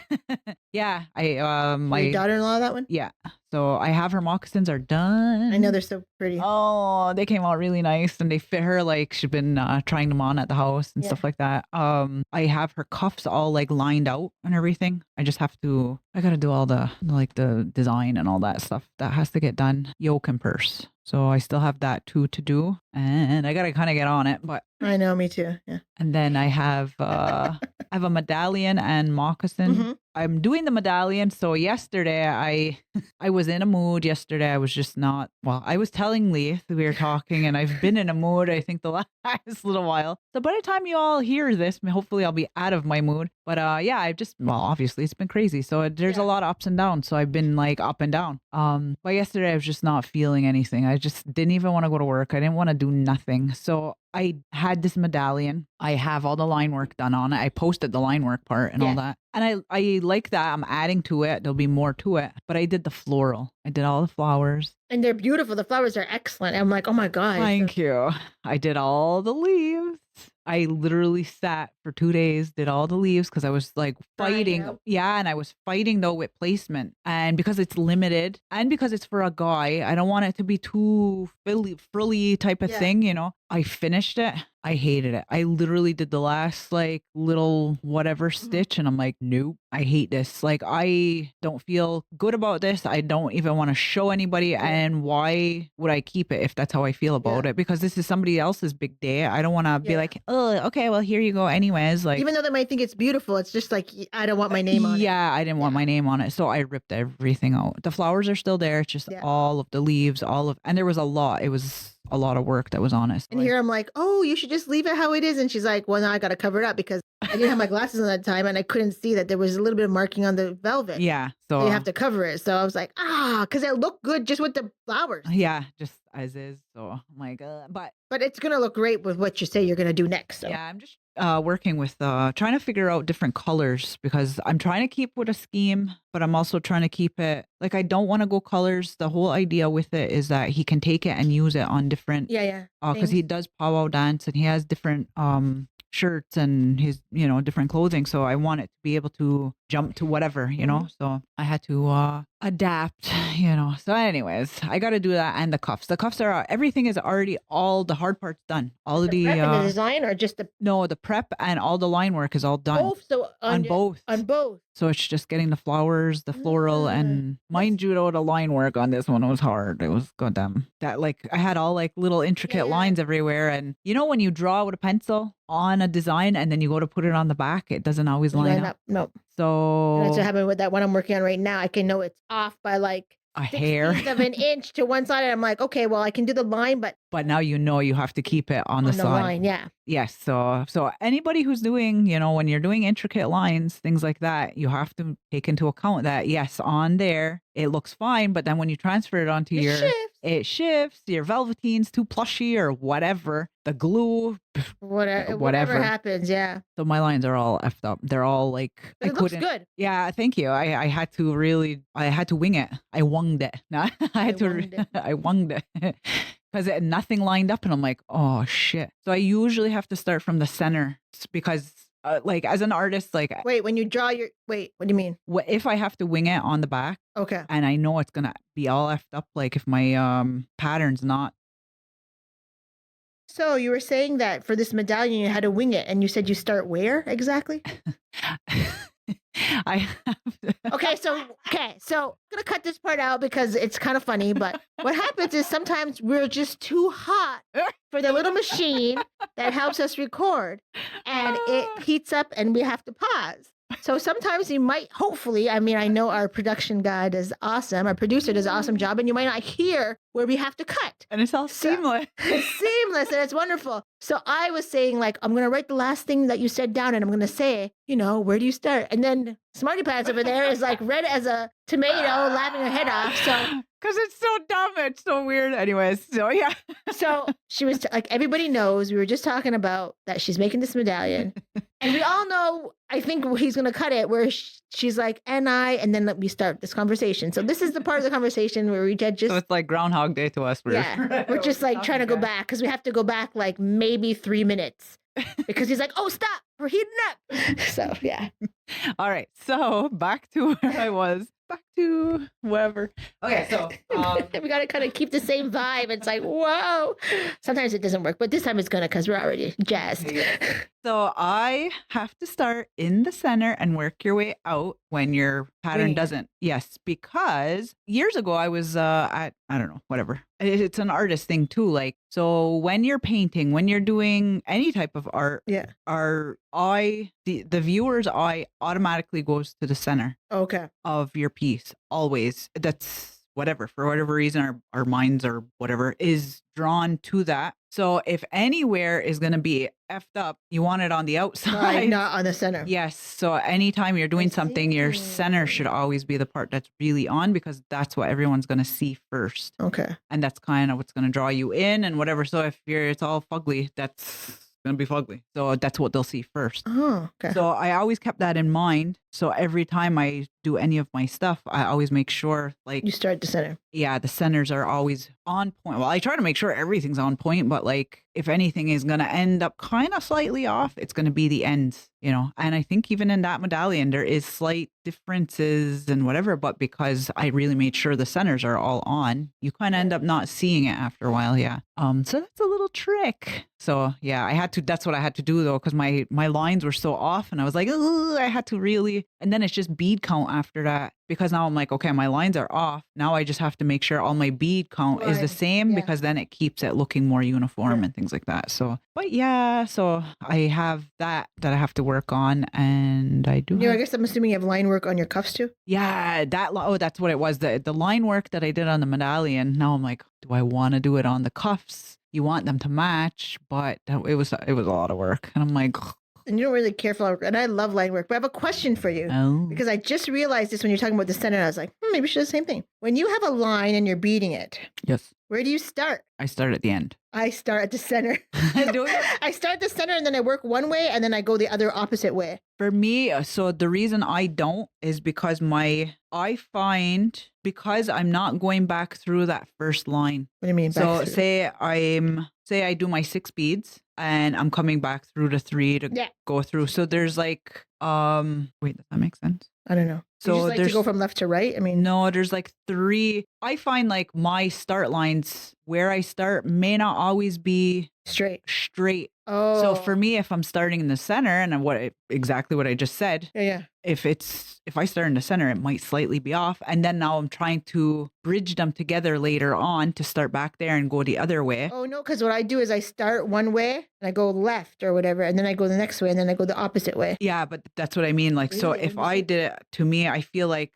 My your daughter-in-law, that one? Yeah. So I have her moccasins are done. I know, they're so pretty. Oh, they came out really nice, and they fit her. Like she's been trying them on at the house and stuff like that. I have her cuffs all like lined out and everything. I gotta do all the design and all that stuff that has to get done. Yoke and purse. So I still have that too to do, and I gotta kind of get on it. But I know, me too. Yeah. And then I have a medallion and moccasin. I'm doing the medallion. So yesterday I was in a mood yesterday. I was just not, I was telling Leith, we were talking, and I've been in a mood, I think the last little while. So by the time you all hear this, hopefully I'll be out of my mood. But obviously it's been crazy. So there's a lot of ups and downs. So I've been like up and down. But yesterday I was just not feeling anything. I just didn't even want to go to work. I didn't want to do nothing. So I had this medallion. I have all the line work done on it. I posted the line work part and all that. And I like that. I'm adding to it. There'll be more to it. But I did the floral. I did all the flowers. And they're beautiful. The flowers are excellent. I'm like, oh my God. Thank you. I did all the leaves. I literally sat for 2 days, did all the leaves because I was like fighting. Yeah. And I was fighting though with placement. And because it's limited and because it's for a guy, I don't want it to be too frilly type of thing, I finished it. I hated it. I literally did the last like little whatever stitch and I'm like, nope, I hate this. Like, I don't feel good about this. I don't even want to show anybody. And why would I keep it if that's how I feel about it? Because this is somebody else's big day. I don't want to be like, oh, okay, well, here you go anyways. Like, even though they might think it's beautiful, it's just like, I don't want my name on it. Yeah, I didn't want my name on it. So I ripped everything out. The flowers are still there. It's just all of the leaves, and there was a lot. It was a lot of work that was on it. And here I'm like, oh, you should just leave it how it is. And she's like, well, now I got to cover it up because I didn't have my glasses on that time and I couldn't see that there was a little bit of marking on the velvet. Yeah. So you have to cover it. So I was like, because it looked good just with the flowers. Yeah, just as is. So I'm like, but it's going to look great with what you say you're going to do next. So. Yeah, working with trying to figure out different colors because I'm trying to keep with a scheme, but I'm also trying to keep it like I don't want to go colors. The whole idea with it is that he can take it and use it on different Yeah. because he does powwow dance and he has different shirts and his different clothing, so I want it to be able to jump to whatever so I had to adapt. So anyways, I got to do that. And the cuffs are everything is already, all the hard parts done, all of the prep and the design, or just the prep and all the line work is all done. both? So on both. So it's just getting the flowers, the floral, and mind you, the line work on this one was hard. It was goddamn that, like, I had all like little intricate lines everywhere, and when you draw with a pencil on a design and then you go to put it on the back, it doesn't always line up. No. So And that's what happened with that one I'm working on right now. I can know it's off by like a hair of an inch to one side, and I'm like, okay, well, I can do the line, but now you have to keep it on the side. Line, yeah. Yes. So anybody who's doing, when you're doing intricate lines, things like that, you have to take into account that, yes, on there, it looks fine. But then when you transfer it onto it shifts, your velveteen's too plushy or whatever, the glue, whatever happens. Yeah. So my lines are all effed up. They're all like, it looks good. Yeah. Thank you. I had to wing it. I wunged it. No, I wunged it. Because nothing lined up, and I'm like, oh shit. So I usually have to start from the center because, like, as an artist, like, wait, when you draw what do you mean? If I have to wing it on the back, okay, and I know it's gonna be all effed up, like if my pattern's not. So you were saying that for this medallion you had to wing it, and you said you start where exactly? I have Okay, so I'm gonna cut this part out because it's kind of funny, but what happens is sometimes we're just too hot for the little machine that helps us record, and it heats up and we have to pause. So sometimes you might, hopefully, I mean, I know our production guy does awesome, our producer does an awesome job, and you might not hear where we have to cut. And it's all seamless. It's seamless, and it's wonderful. So I was saying, like, I'm going to write the last thing that you said down, and I'm going to say, where do you start? And then Smarty Pants over there is like red as a tomato, laughing her head off. So because it's so dumb, it's so weird. Anyways, so yeah. So she was like, everybody knows, we were just talking about that she's making this medallion. And we all know, I think he's going to cut it where she's like, and then we start this conversation. So this is the part of the conversation where we just... So it's like Groundhog Day to us. We're just like trying to go back because we have to go back like maybe 3 minutes. Because he's like, oh, stop, we're heating up. So, yeah. All right. So back to where I was. Back to whoever. Okay, so we got to kind of keep the same vibe. It's like, whoa. Sometimes it doesn't work, but this time it's going to because we're already jazzed. So I have to start in the center and work your way out when your pattern doesn't. Yes, because years ago I was at, I don't know, whatever. It's an artist thing too. Like, so when you're painting, when you're doing any type of art, our eye, the viewer's eye automatically goes to the center of your piece. Always. That's whatever, for whatever reason, our minds or whatever is drawn to that. So if anywhere is going to be effed up, you want it on the outside. Not on the center. Yes. So anytime you're doing something, your center should always be the part that's really on because that's what everyone's going to see first. Okay. And that's kind of what's going to draw you in and whatever. So if it's all fugly, that's going to be fugly. So that's what they'll see first. Oh, okay. So I always kept that in mind. So every time I do any of my stuff, I always make sure like you start at the center. Yeah, the centers are always on point. Well, I try to make sure everything's on point, but like if anything is going to end up kind of slightly off, it's going to be the ends, And I think even in that medallion, there is slight differences and whatever, but because I really made sure the centers are all on, you kind of end up not seeing it after a while. Yeah. So that's a little trick. So yeah, that's what I had to do though, because my lines were so off and I was like, I had to really, and then it's just bead count after that. Because now I'm like, okay, my lines are off. Now I just have to make sure all my bead count is the same because then it keeps it looking more uniform and things like that. So, but yeah, so I have that I have to work on and I do. I guess I'm assuming you have line work on your cuffs too? Yeah, that's what it was. The line work that I did on the medallion. Now I'm like, do I want to do it on the cuffs? You want them to match, but it was a lot of work. And I'm like, and you don't really care for and I love line work, but I have a question for you because I just realized this when you're talking about the center. I was like, maybe we should do the same thing. When you have a line and you're beading it, yes, Where do you start? I start at the end. I start at the center. Do you? I start at the center and then I work one way and then I go the other opposite way. For me, so the reason I don't is because I find because I'm not going back through that first line. What do you mean? So back through? say I do my 6 beads and I'm coming back through to 3 to Yeah. go through. So there's like wait, does that make sense? I don't know. So you just like to there's go from left to right? I mean, no, there's like 3. I find like my start lines where I start may not always be straight. straight. Oh. So for me, if I'm starting in the center and exactly what I just said, Yeah. if I start in the center, it might slightly be off. And then now I'm trying to bridge them together later on to start back there and go the other way. Oh, no, because what I do is I start one way and I go left or whatever, and then I go the next way and then I go the opposite way. Yeah, but that's what I mean. Like, so Really? if I did it to me, I feel like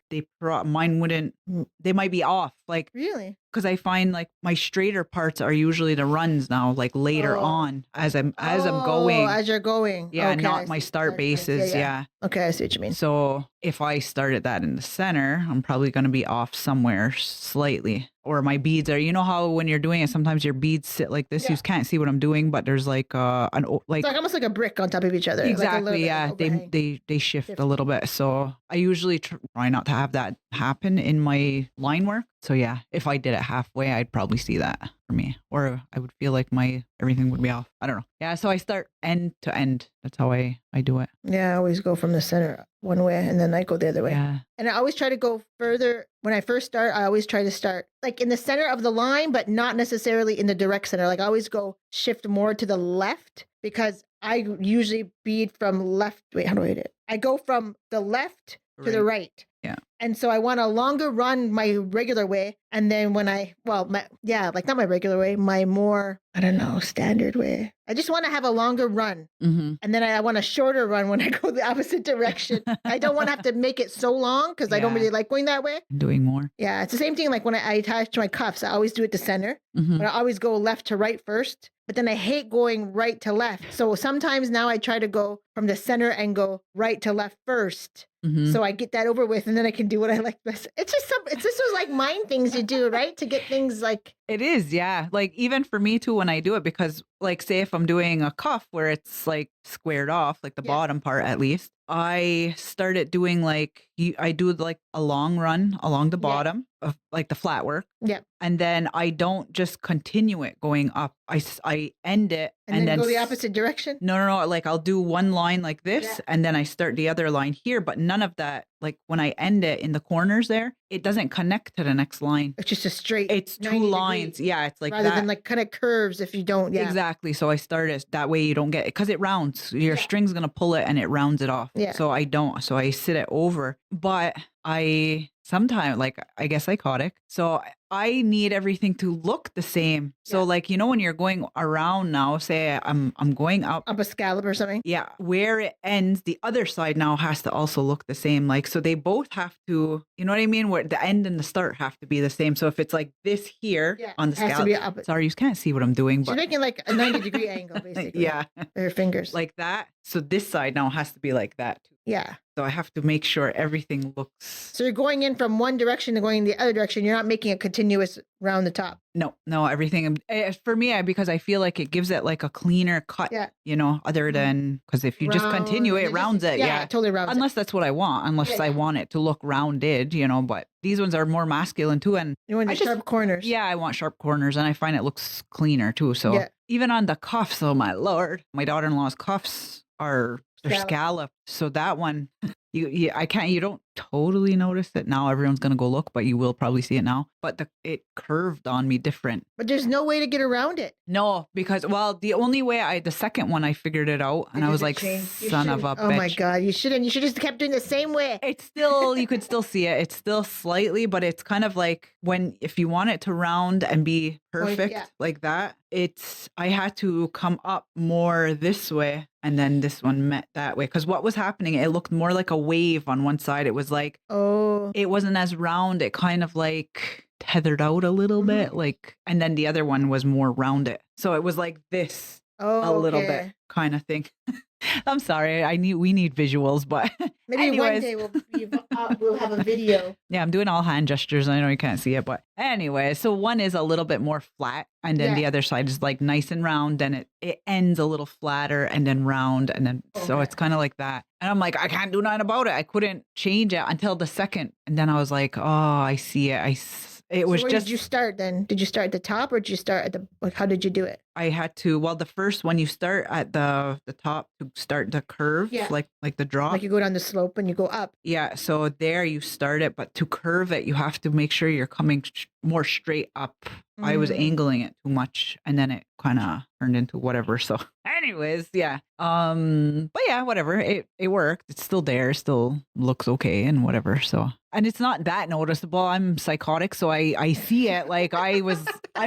mine wouldn't, they might be off. Like, Really? because I find like my straighter parts are usually the runs now, like later on as I'm going. As you're going. Yeah, Okay, I not my see. start Okay, bases. Yeah. Okay, I see what you mean. So if I started that in the center, I'm probably going to be off somewhere slightly. Or my beads are, you know how when you're doing it, sometimes your beads sit like this. Yeah. You can't see what I'm doing, but there's like It's like almost like a brick on top of each other. like a exactly, little bit yeah. overhang. They shift a little bit. So I usually try not to have that happen in my line work. So yeah, if I did it halfway, I'd probably see that for me, or I would feel like everything would be off. I don't know. Yeah, so I start end to end. That's how I do it. Yeah, I always go from the center one way and then I go the other way. Yeah. And I always try to go further. When I first start, I always try to start like in the center of the line, but not necessarily in the direct center. Like I always go shift more to the left because I usually bead from left. Wait, how do I hit it? I go from the left to the right. Yeah. And so I want a longer run my regular way. And then when not my regular way, my more, I don't know, standard way. I just want to have a longer run. Mm-hmm. And then I want a shorter run when I go the opposite direction. I don't want to have to make it so long because I don't really like going that way. Doing more. Yeah, it's the same thing like when I attach my cuffs. I always do it to center. Mm-hmm. But I always go left to right first. But then I hate going right to left. So sometimes now I try to go from the center and go right to left first. Mm-hmm. So I get that over with and then I can do what I like best. It's just this was like mind things you do, right? To get things like. It is, yeah. Like even for me too when I do it, because like say if I'm doing a cuff where it's like squared off, like the bottom part at least, I started doing like I do like a long run along the bottom of like the flat work. Yeah. And then I don't just continue it going up. I end it and then go the opposite direction. No. Like I'll do one line like this and then I start the other line here, but none of that. Like when I end it in the corners there, it doesn't connect to the next line. It's just a straight. It's 2 lines. Yeah. It's like rather than like kind of curves if you don't. Yeah. Exactly. So I start it that way you don't get it because it rounds. Your string's going to pull it and it rounds it off. Yeah. So I don't. So I sit it over. But I sometimes like I guess psychotic. So I need everything to look the same. So like, you know, when you're going around now, say I'm going up a scallop or something. Yeah. Where it ends, the other side now has to also look the same. Like, so they both have to, you know what I mean? Where the end and the start have to be the same. So if it's like this here on the scallop, sorry, you can't see what I'm doing, but she's making like a 90-degree angle basically. Yeah. With her fingers. Like that. So this side now has to be like that too. Yeah. So I have to make sure everything looks. So you're going in from one direction and going in the other direction. You're not making a continuous round the top. No, everything. For me, because I feel like it gives it like a cleaner cut, you know, other than, because if you just continue, it rounds it. Yeah, totally rounds unless that's what I want, unless I want it to look rounded, you know, but these ones are more masculine too. And you want sharp corners. Yeah, I want sharp corners and I find it looks cleaner too. So even on the cuffs, oh my Lord, my daughter-in-law's cuffs they're scalloped. So that one, you don't totally notice it now. Everyone's going to go look, but you will probably see it now. But it curved on me different. But there's no way to get around it. No, because, the only way the second one I figured it out and I was like, son of a bitch. Oh my God, you shouldn't. You should just kept doing the same way. It's still, you could still see it. It's still slightly, but it's kind of like if you want it to round and be perfect like that, I had to come up more this way. And then this one met that way. Because what was happening, it looked more like a wave on one side. It was like, it wasn't as round. It kind of like tethered out a little bit. And then the other one was more rounded. So it was like this. Oh, a little bit okay. kind of thing. I'm sorry. We need visuals, but Maybe one anyways. day we'll have a video. Yeah, I'm doing all hand gestures. I know you can't see it, but anyway, so one is a little bit more flat, and then the Yeah. other side is like nice and round, and it ends a little flatter and then round, and then so Okay. it's kind of like that. And I'm like, I can't do nothing about it. I couldn't change it until the second, and then I was like, oh, I see it. It was Where just did you start then? Did you start at the top or did you start at the like? How did you do it? I had to. Well, the first one you start at the top to start the curve, Yeah. like the drop. Like you go down the slope and you go up. Yeah, so there you start it, but to curve it, you have to make sure you're coming more straight up. I was angling it too much, and then it kind of turned into whatever. So, anyways, yeah. But yeah, whatever. It worked. It's still there. Still looks okay, and whatever. So, and it's not that noticeable. I'm psychotic, so I see it. Like I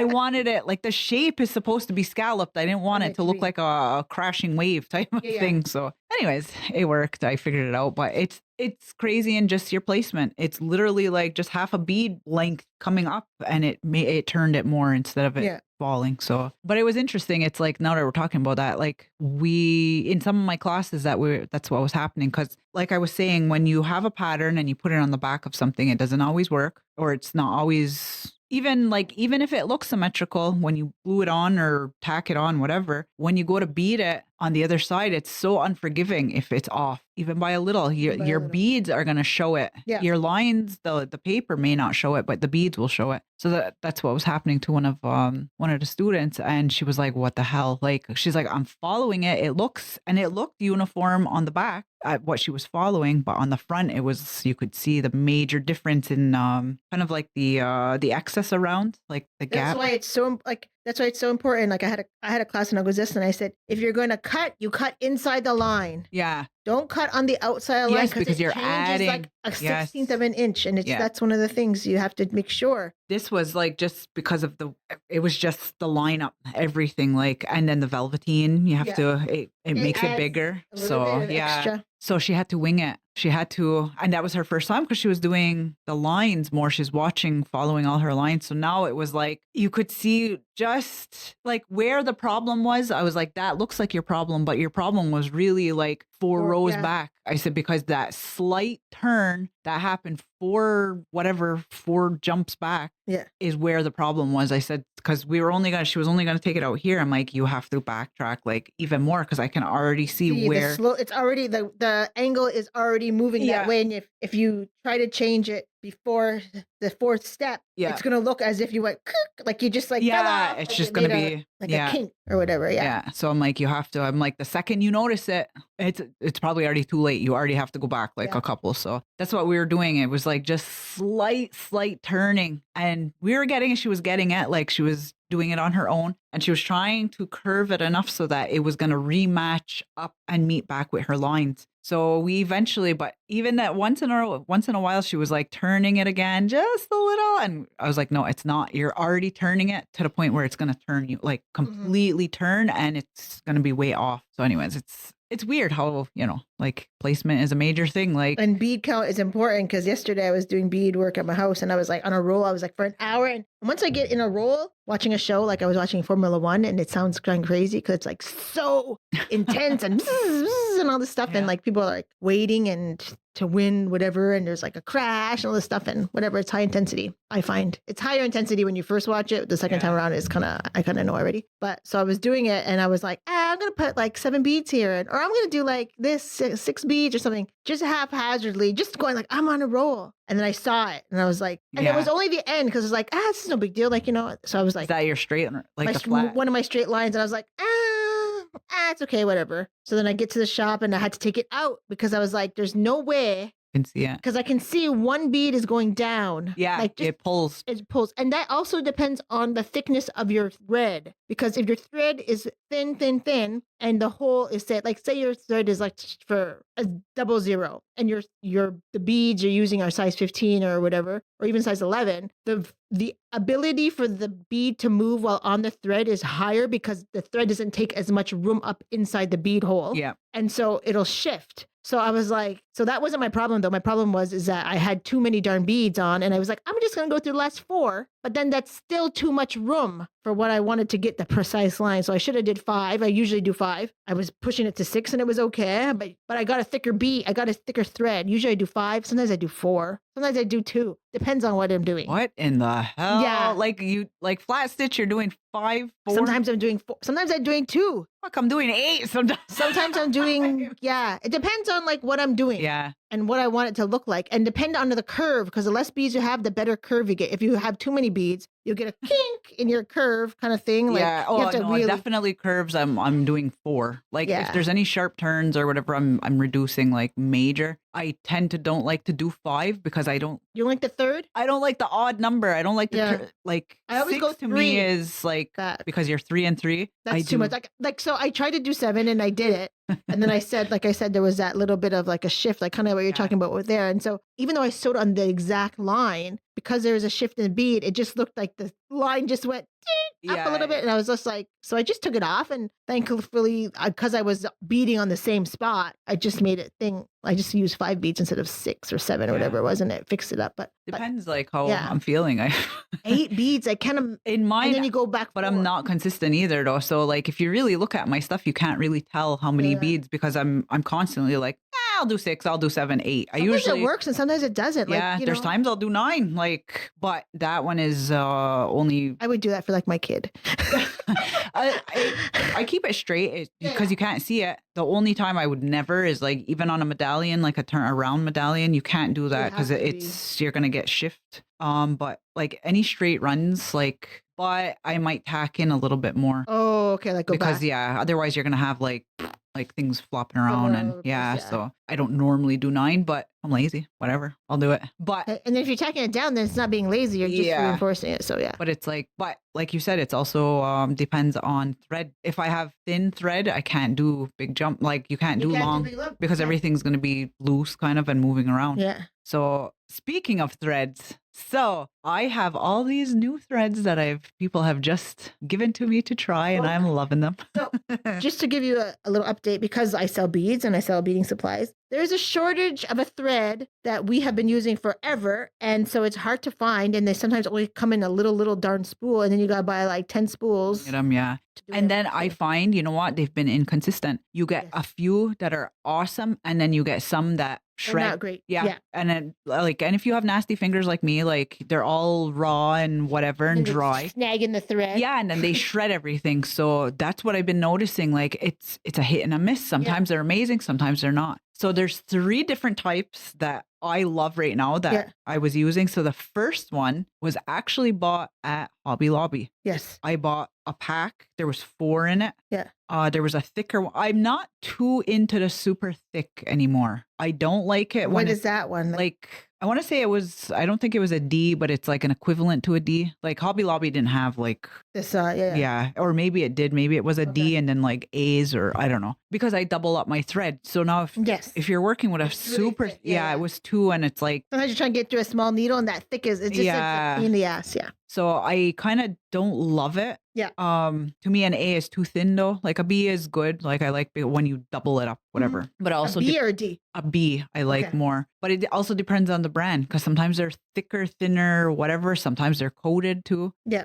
wanted it. Like the shape is supposed to be scalloped. I didn't want it to look like a crashing wave type of thing. So, anyways, it worked. I figured it out, but it's crazy in just your placement. It's literally like just half a bead length coming up, and it turned it more instead of it falling. So, but it was interesting. It's like now that we're talking about that, like in some of my classes that's what was happening. Because like I was saying, when you have a pattern and you put it on the back of something, it doesn't always work, or it's not always. Even if it looks symmetrical, when you glue it on or tack it on, whatever, when you go to bead it on the other side, it's so unforgiving if it's off, even by a little. Your beads are going to show it. Yeah. Your lines, the paper may not show it, but the beads will show it. So that's what was happening to one of the students, and she was like, "What the hell?" Like she's like, "I'm following it. It looked uniform on the back at what she was following, but on the front, you could see the major difference in kind of like the excess around, like the gap." That's why it's so important. Like I had a class in August, and I said, if you're going to cut, you cut inside the line. Yeah. Don't cut on the outside of the line because you're adding like a 16th of an inch, and that's one of the things you have to make sure. This was like just because of it was just the lineup, everything, like, and then the velveteen, you have to, it makes it bigger. So extra. So she had to wing it. She had to, and that was her first time because she was doing the lines more. She's following all her lines. So now it was like, you could see just like where the problem was. I was like, that looks like your problem, but your problem was really like four rows back. I said, because that slight turn that happened four jumps back is where the problem was. I said, because she was only going to take it out here. I'm like, you have to backtrack like even more because I can already see where it's already the angle is already moving that way. And if you try to change it before the fourth step, it's going to look as if you went like you just like fell off. It's just going to be like a kink or whatever. Yeah. So I'm like, you have to. I'm like, the second you notice it, it's probably already too late. You already have to go back like a couple. So that's what we were doing. It was like just slight turning, and she was getting it, like she was doing it on her own, and she was trying to curve it enough so that it was going to rematch up and meet back with her lines. So we eventually, but even that once in a while, she was like turning it again just a little. And I was like, no, it's not. You're already turning it to the point where it's going to turn you like completely turn, and it's going to be way off. So anyways, it's weird how, like placement is a major thing. Like, and bead count is important, because yesterday I was doing bead work at my house, and I was like on a roll. I was like for an hour. And once I get in a roll watching a show, like I was watching Formula One, and it sounds kind of crazy because it's like so intense and and all this stuff. And like people are like waiting and to win whatever. And there's like a crash and all this stuff and whatever. It's high intensity. I find it's higher intensity when you first watch it. The second time around is I kind of know already. But so I was doing it, and I was like, I'm going to put like 7 beads here, or I'm going to do like this 6 beads or something, just haphazardly, just going like, I'm on a roll. And then I saw it, and I was like, and it was only the end, because it's like, this is no big deal. Like, so I was like, is that your straight, like the flat? One of my straight lines. And I was like, it's okay, whatever. So then I get to the shop, and I had to take it out because I was like, there's no way. Can see it. Because I can see one bead is going down. Yeah, like it pulls. It pulls. And that also depends on the thickness of your thread. Because if your thread is thin, and the hole is set, like say your thread is like for a 00, and the beads you're using are size 15 or whatever, or even size 11, the ability for the bead to move while on the thread is higher because the thread doesn't take as much room up inside the bead hole. Yeah. And so it'll shift. So I was like, so that wasn't my problem though. My problem is that I had too many darn beads on, and I was like, I'm just going to go through the last 4 but then that's still too much room for what I wanted to get the precise line. So I should have did 5. I usually do 5. I was pushing it to 6 and it was okay, but I got a thicker bead. I got a thicker thread. Usually I do 5. Sometimes I do 4. Sometimes I do 2. Depends on what I'm doing. What in the hell? Yeah. Like flat stitch, you're doing 5, 4? Sometimes I'm doing 4. Sometimes I'm doing 2. Fuck, I'm doing 8 sometimes. Sometimes I'm doing, it depends on like what I'm doing. Yeah. And what I want it to look like, and depend on the curve, because the less beads you have, the better curve you get. If you have too many beads, you'll get a kink in your curve kind of thing. Like, Yeah. you Oh have to no, really, definitely curves. I'm doing 4. Like Yeah. if there's any sharp turns or whatever, I'm reducing like major. I tend to don't like to do 5 because I don't you like the third? like the odd number. I don't like the Yeah. like I always 6 go to 3. me is like That because you're 3 and 3. that's too much. Like so, I tried to do 7 and I did it, and then I said, like I said, there was that little bit of like a shift, like kind of what you're Yeah. talking about with there. And so even though I sewed on the exact line, because there was a shift in the bead, it just looked like the line just went up a little bit, and I was just like, so I just took it off, and thankfully, because I was beading on the same spot, I just made it thing. I just used 5 beads instead of 6 or 7 or whatever it was, and it fixed it up. But Depends like how yeah. I'm feeling. I 8 beads, I kind of, in and mine, then you go back, but 4. I'm not consistent either though. So like if you really look at my stuff, you can't really tell how many Yeah. beads because I'm constantly like, I'll do 6, I'll do 7, 8. Sometimes it works and sometimes it doesn't. Yeah, Like, you there's know, times I'll do 9. Like, but that one is only I would do that for like my kid. I keep it straight Yeah. because you can't see it. The only time I would never is like even on a medallion, like a turn around medallion, you can't do that because have to it's you're gonna get shift. But like any straight runs, like, but I might tack in a little bit more Oh, okay. Like go because back. yeah, otherwise you're gonna have like things flopping around and around, yeah. yeah. So I don't normally do 9, but I'm lazy. Whatever, I'll do it. But And then if you're tacking it down, then it's not being lazy. You're just Yeah. reinforcing it. So yeah. But it's like you said, it's also depends on thread. If I have thin thread, I can't do big jump. Like you can't do long because everything's going to be loose kind of and moving around. Yeah. So speaking of threads, so I have all these new threads that people have just given to me to try and I'm loving them. So just to give you a little update, because I sell beads and I sell beading supplies, there's a shortage of a thread that we have been using forever. And so it's hard to find. And they sometimes only come in a little darn spool. And then you got to buy like 10 spools. Get 'em, yeah. to do And then everything. I find, you know what? They've been inconsistent. You get Yes. a few that are awesome and then you get some that They're shred. not great. Yeah. And then and if you have nasty fingers like me, like they're all raw and whatever and they dry. Snag in the thread. Yeah, and then they shred everything. So that's what I've been noticing. Like it's a hit and a miss. Sometimes they're amazing, sometimes they're not. So there's 3 different types that I love right now that I was using. So the first one was actually bought at Hobby Lobby. Yes. I bought a pack. There was 4 in it. Yeah. There was a thicker one. I'm not too into the super thick anymore. I don't like it when What is it's that one? like, I want to say I don't think it was a D, but it's like an equivalent to a D. Like Hobby Lobby didn't have like, This, yeah. or maybe it did. Maybe it was a D Okay. and then like A's or I don't know. Because I double up my thread. So now Yes. if you're working with a It's really super, thick, yeah. it was 2 and it's like, Sometimes you're trying to get through a small needle and that thick is, it's just Yeah. a pain in the ass. Yeah. so I kind of don't love it. Yeah. To me, an A is too thin though. Like a B is good. Like I like when you double it up, whatever. But also A B or a D? a B I like Okay. more. But it also depends on the brand because sometimes they're thicker, thinner, whatever. Sometimes they're coated too. Yeah.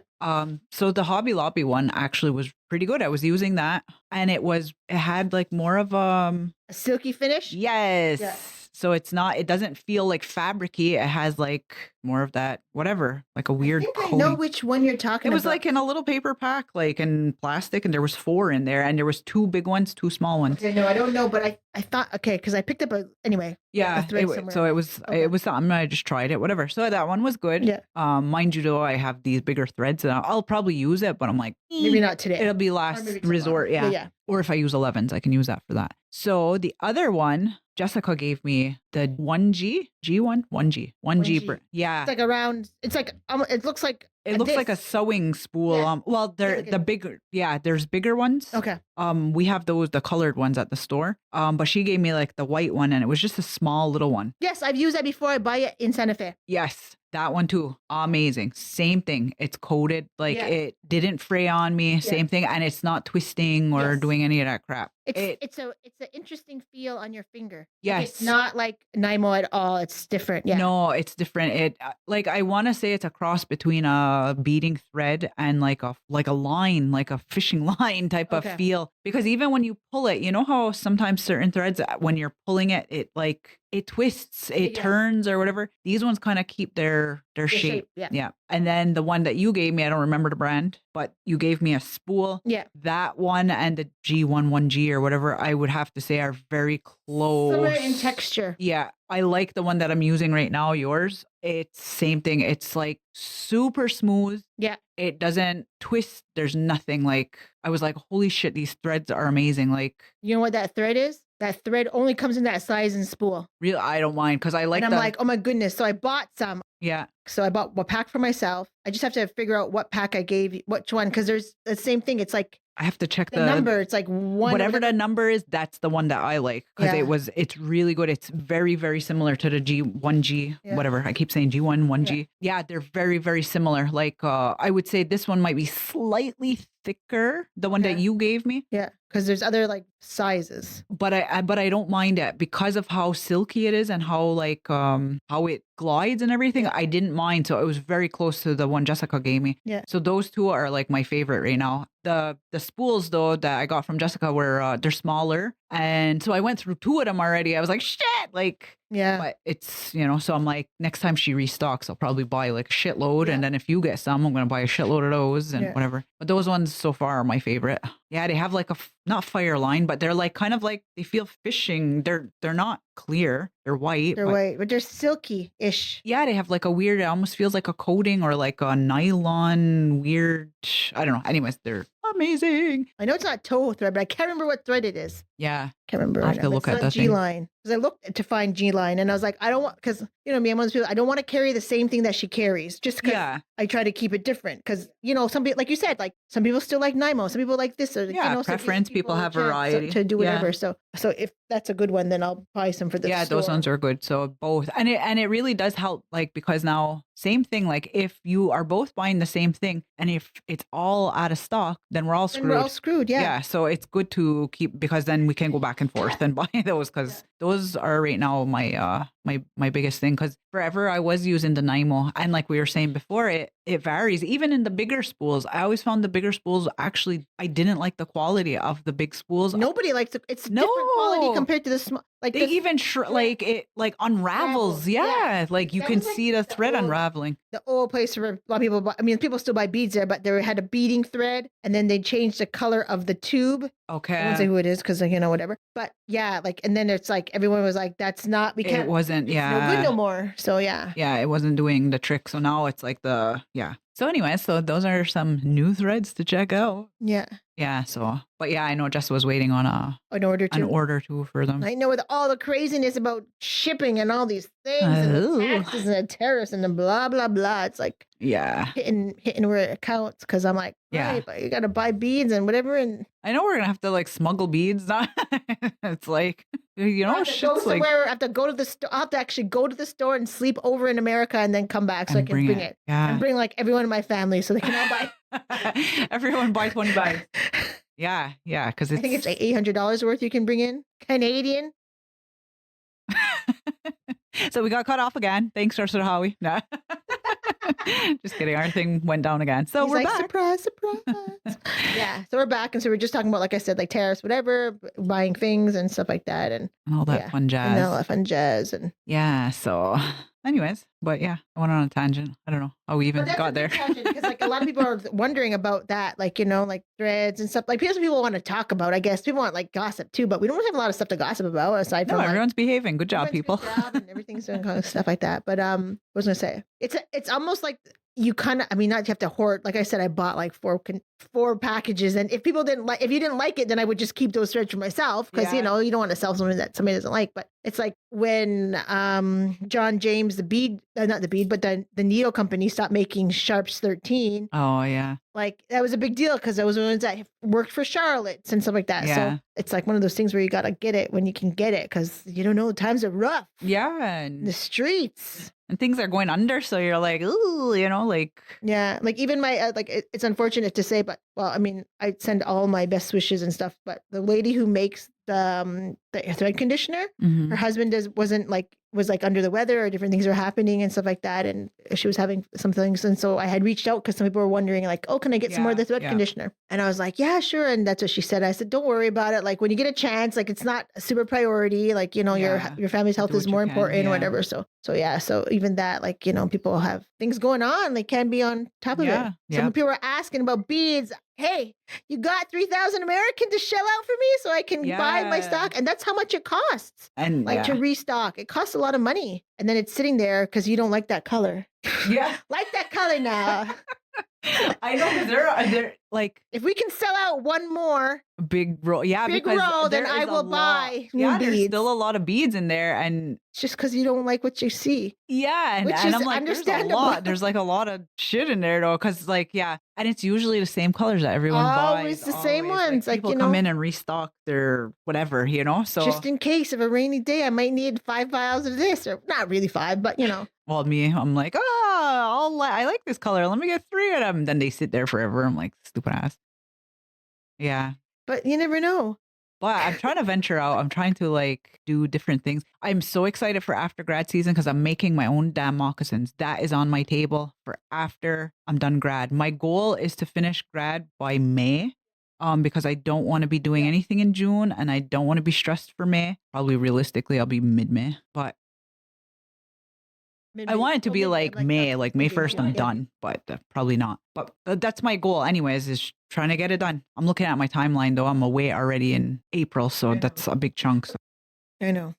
So the Hobby Lobby one actually was pretty good. I was using that and it had like more of A silky finish? yes. Yeah. So it doesn't feel like fabricy. It has like more of that, whatever, like a weird I think I coating. know which one you're talking It about. was like in a little paper pack, like in plastic, and there was 4 in there, and there was 2 big ones, 2 small ones. Okay, no, I don't know, but I thought, okay, because I picked up anyway. Yeah, thread so somewhere. it was Okay. something. I just tried it, whatever. So that one was good. Yeah. Mind you, though, I have these bigger threads, and I'll probably use it, but I'm like, Maybe not today. it'll be Or last maybe tomorrow. resort, yeah. Yeah. Or if I use 11s, I can use that for that. So the other one, Jessica gave me the 1G, G1, 1G, 1G. 1G. Yeah. It's like around, it's like, it looks like It looks like a disc. sewing spool. Yeah. Well, they're like the bigger. Yeah, there's bigger ones. Okay. We have the colored ones at the store. But she gave me like the white one, and it was just a small little one. Yes, I've used that before. I buy it in Santa Fe. Yes, that one too. Amazing. Same thing. It's coated. Like Yeah. it didn't fray on me. Same thing, and it's not twisting or Yes. doing any of that crap. It's an interesting feel on your finger. Yes. It's not like Nymo at all. It's different. Yeah. No, it's different. It like I want to say it's a cross between a beading thread and like a line, like a fishing line type of Okay. feel. Because even when you pull it, you know how sometimes certain threads, when you're pulling it, it twists, it Yeah. turns or whatever. These ones kind of keep their shape. Yeah. And then the one that you gave me, I don't remember the brand, but you gave me a spool. Yeah. That one and the G11G or whatever, I would have to say are very close. Similar in texture. Yeah. I like the one that I'm using right now, yours. It's same thing. It's like super smooth. Yeah. It doesn't twist. There's nothing like, I was like, holy shit, these threads are amazing. Like, You know what that thread is? That thread only comes in that size and spool. real, I don't mind because I like And I'm like, oh my goodness. So I bought some. yeah. So I bought a pack for myself. I just have to figure out what pack I gave you, which one, because there's the same thing. It's like I have to check the number. It's like one. whatever the number is, that's the one that I like because Yeah. it's really good. It's very, very similar to the G1G, Yeah. whatever. I keep saying G1, 1G. Yeah, they're very, very similar. Like, I would say this one might be slightly thicker, the one that Yeah. you gave me, Yeah, because there's other like sizes. but I don't mind it because of how silky it is and how like how it glides and everything. I didn't mind, so it was very close to the one Jessica gave me. Yeah. So those two are like my favorite right now. The spools though that I got from Jessica were they're smaller, and so I went through two of them already. I was like, shit, like. Yeah. But it's, so I'm like, next time she restocks, I'll probably buy like a shitload. Yeah. And then if you get some, I'm going to buy a shitload of those and Yeah. whatever. But those ones so far are my favorite. Yeah, they have like not fire line, but they're like kind of like, they feel fishing. They're not clear. They're white. They're white, but they're silky-ish. Yeah, they have like a weird, it almost feels like a coating or like a nylon weird, I don't know. Anyways, they're amazing. I know it's not tow thread, but I can't remember what thread it is. Yeah. Can't remember. I'll have right to now, but look it's at not that thing. G-line. Because I looked to find G-line and I was like, I don't want, because me, I'm one of those people, I don't want to carry the same thing that she carries just because Yeah. I try to keep it different. Because, some people, like you said, like some people still like Nymo, some people like this. Or, Yeah, some preference, people have variety. To do Yeah. whatever. So if that's a good one, then I'll buy some for the Yeah, store. those ones are good. So both, and it really does help, like, because now same thing. Like if you are both buying the same thing, and if it's all out of stock, then we're all Then screwed. we're all screwed. Yeah. So it's good to keep, because then we can go back and forth and buy those, because those are right now my my biggest thing. Because forever I was using the Nymo, and like we were saying before, it varies. Even in the bigger spools, I always found the bigger spools, actually I didn't like the quality of the big spools. Nobody likes it. It's different quality No. compared to the small. Like They the, even like it like unravels. Unravels, yeah. Like you That can was like see the the thread old- unraveling. the old place where a lot of people buy, people still buy beads there, but they had a beading thread, and then they changed the color of the tube. I won't say Okay. who it is because whatever. But yeah, like, and then it's like everyone was like, "That's not, we It can't, wasn't, it's no good no more." So yeah, Yeah, it wasn't doing the trick. So now it's like So anyway, so those are some new threads to check out. yeah, Yeah, so but yeah, I know Jess was waiting on in order to. an order too for them. I know with all the craziness about shipping and all these things and Oh. the taxes and the tariffs and the blah blah blah. It's like Yeah. hitting where it counts because I'm like, Yeah. right, but you got to buy beads and whatever and. I know we're gonna have to like smuggle beads. It's like I have to go shit's like somewhere. I have to go to the store. I have to actually go to the store and sleep over in America and then come back so I and can bring it. Yeah. And bring like everyone in my family so they can all buy. Everyone buy 20 bags. Yeah, because I it's think it's like $800 worth you can bring in Canadian. So we got cut off again. Thanks, Ursula Howie. No. Just kidding. Our thing went down again. So He's we're like, back. surprise, surprise. Yeah, so we're back, and so we're just talking about, like I said, like tariffs, whatever, buying things and stuff like that, and And all that fun jazz. and all that fun jazz, and Yeah. So, anyways, but yeah, I went on a tangent. I don't know how we even But that's got a there. good tangent, because like a lot of people are wondering about that, like like threads and stuff. Like people want to talk about. I guess people want like gossip too, but we don't have a lot of stuff to gossip about aside No, from like, everyone's behaving. Good job, everyone's people. good job and everything's doing kind of stuff like that. But what was I gonna say? It's almost like you kind of, not you have to hoard. Like I said, I bought like four packages, and if you didn't like it, then I would just keep those threads for myself because Yeah. you don't want to sell something that somebody doesn't like. But it's like when John James, not the bead, but the needle company stopped making Sharps 13. Oh yeah. Like that was a big deal because those were the ones that worked for Charlotte's and stuff like that. Yeah. So it's like one of those things where you got to get it when you can get it because you don't know, times are rough. Yeah. In the streets. And things are going under. So you're like, ooh, like. Yeah. Like even my, it's unfortunate to say, but well, I mean, I send all my best wishes and stuff. But the lady who makes the thread conditioner, her husband was like under the weather or different things were happening and stuff like that, and she was having some things, and so I had reached out because some people were wondering like, oh, can I get some more of the thread conditioner? And I was like, yeah, sure. And that's what she said. I said, don't worry about it. Like when you get a chance, like it's not a super priority. Like your family's health is more important or whatever. So yeah. So even that, like people have things going on. They can be on top of it. Some people are asking about beads. Hey, you got 3,000 American to shell out for me so I can buy my stock, and that's how much it costs. And to restock, it costs a lot of money, and then it's sitting there because you don't like that color. Yeah, like that color now. I know they're like, if we can sell out one more big roll, then I will buy new beads. There's still a lot of beads in there, and it's just because you don't like what you see. Yeah, and I'm like, understandable. There's like a lot of shit in there though, because and it's usually the same colors that everyone buys. Always the same ones. Like people come in and restock their whatever, So just in case of a rainy day, I might need 5 vials of this, or not really 5, but Well, I'm like, I like this color. Let me get 3 of them. Then they sit there forever. I'm like, stupid ass. Yeah. But you never know. But I'm trying to venture out. I'm trying to do different things. I'm so excited for after grad season because I'm making my own damn moccasins. That is on my table for after I'm done grad. My goal is to finish grad by May. Because I don't want to be doing anything in June and I don't want to be stressed for May. Probably realistically, I'll be mid-May. But I want it to be like May 1st, I'm done, but probably not. But that's my goal anyways, is trying to get it done. I'm looking at my timeline though. I'm away already in April, so that's a big chunk. So. I know.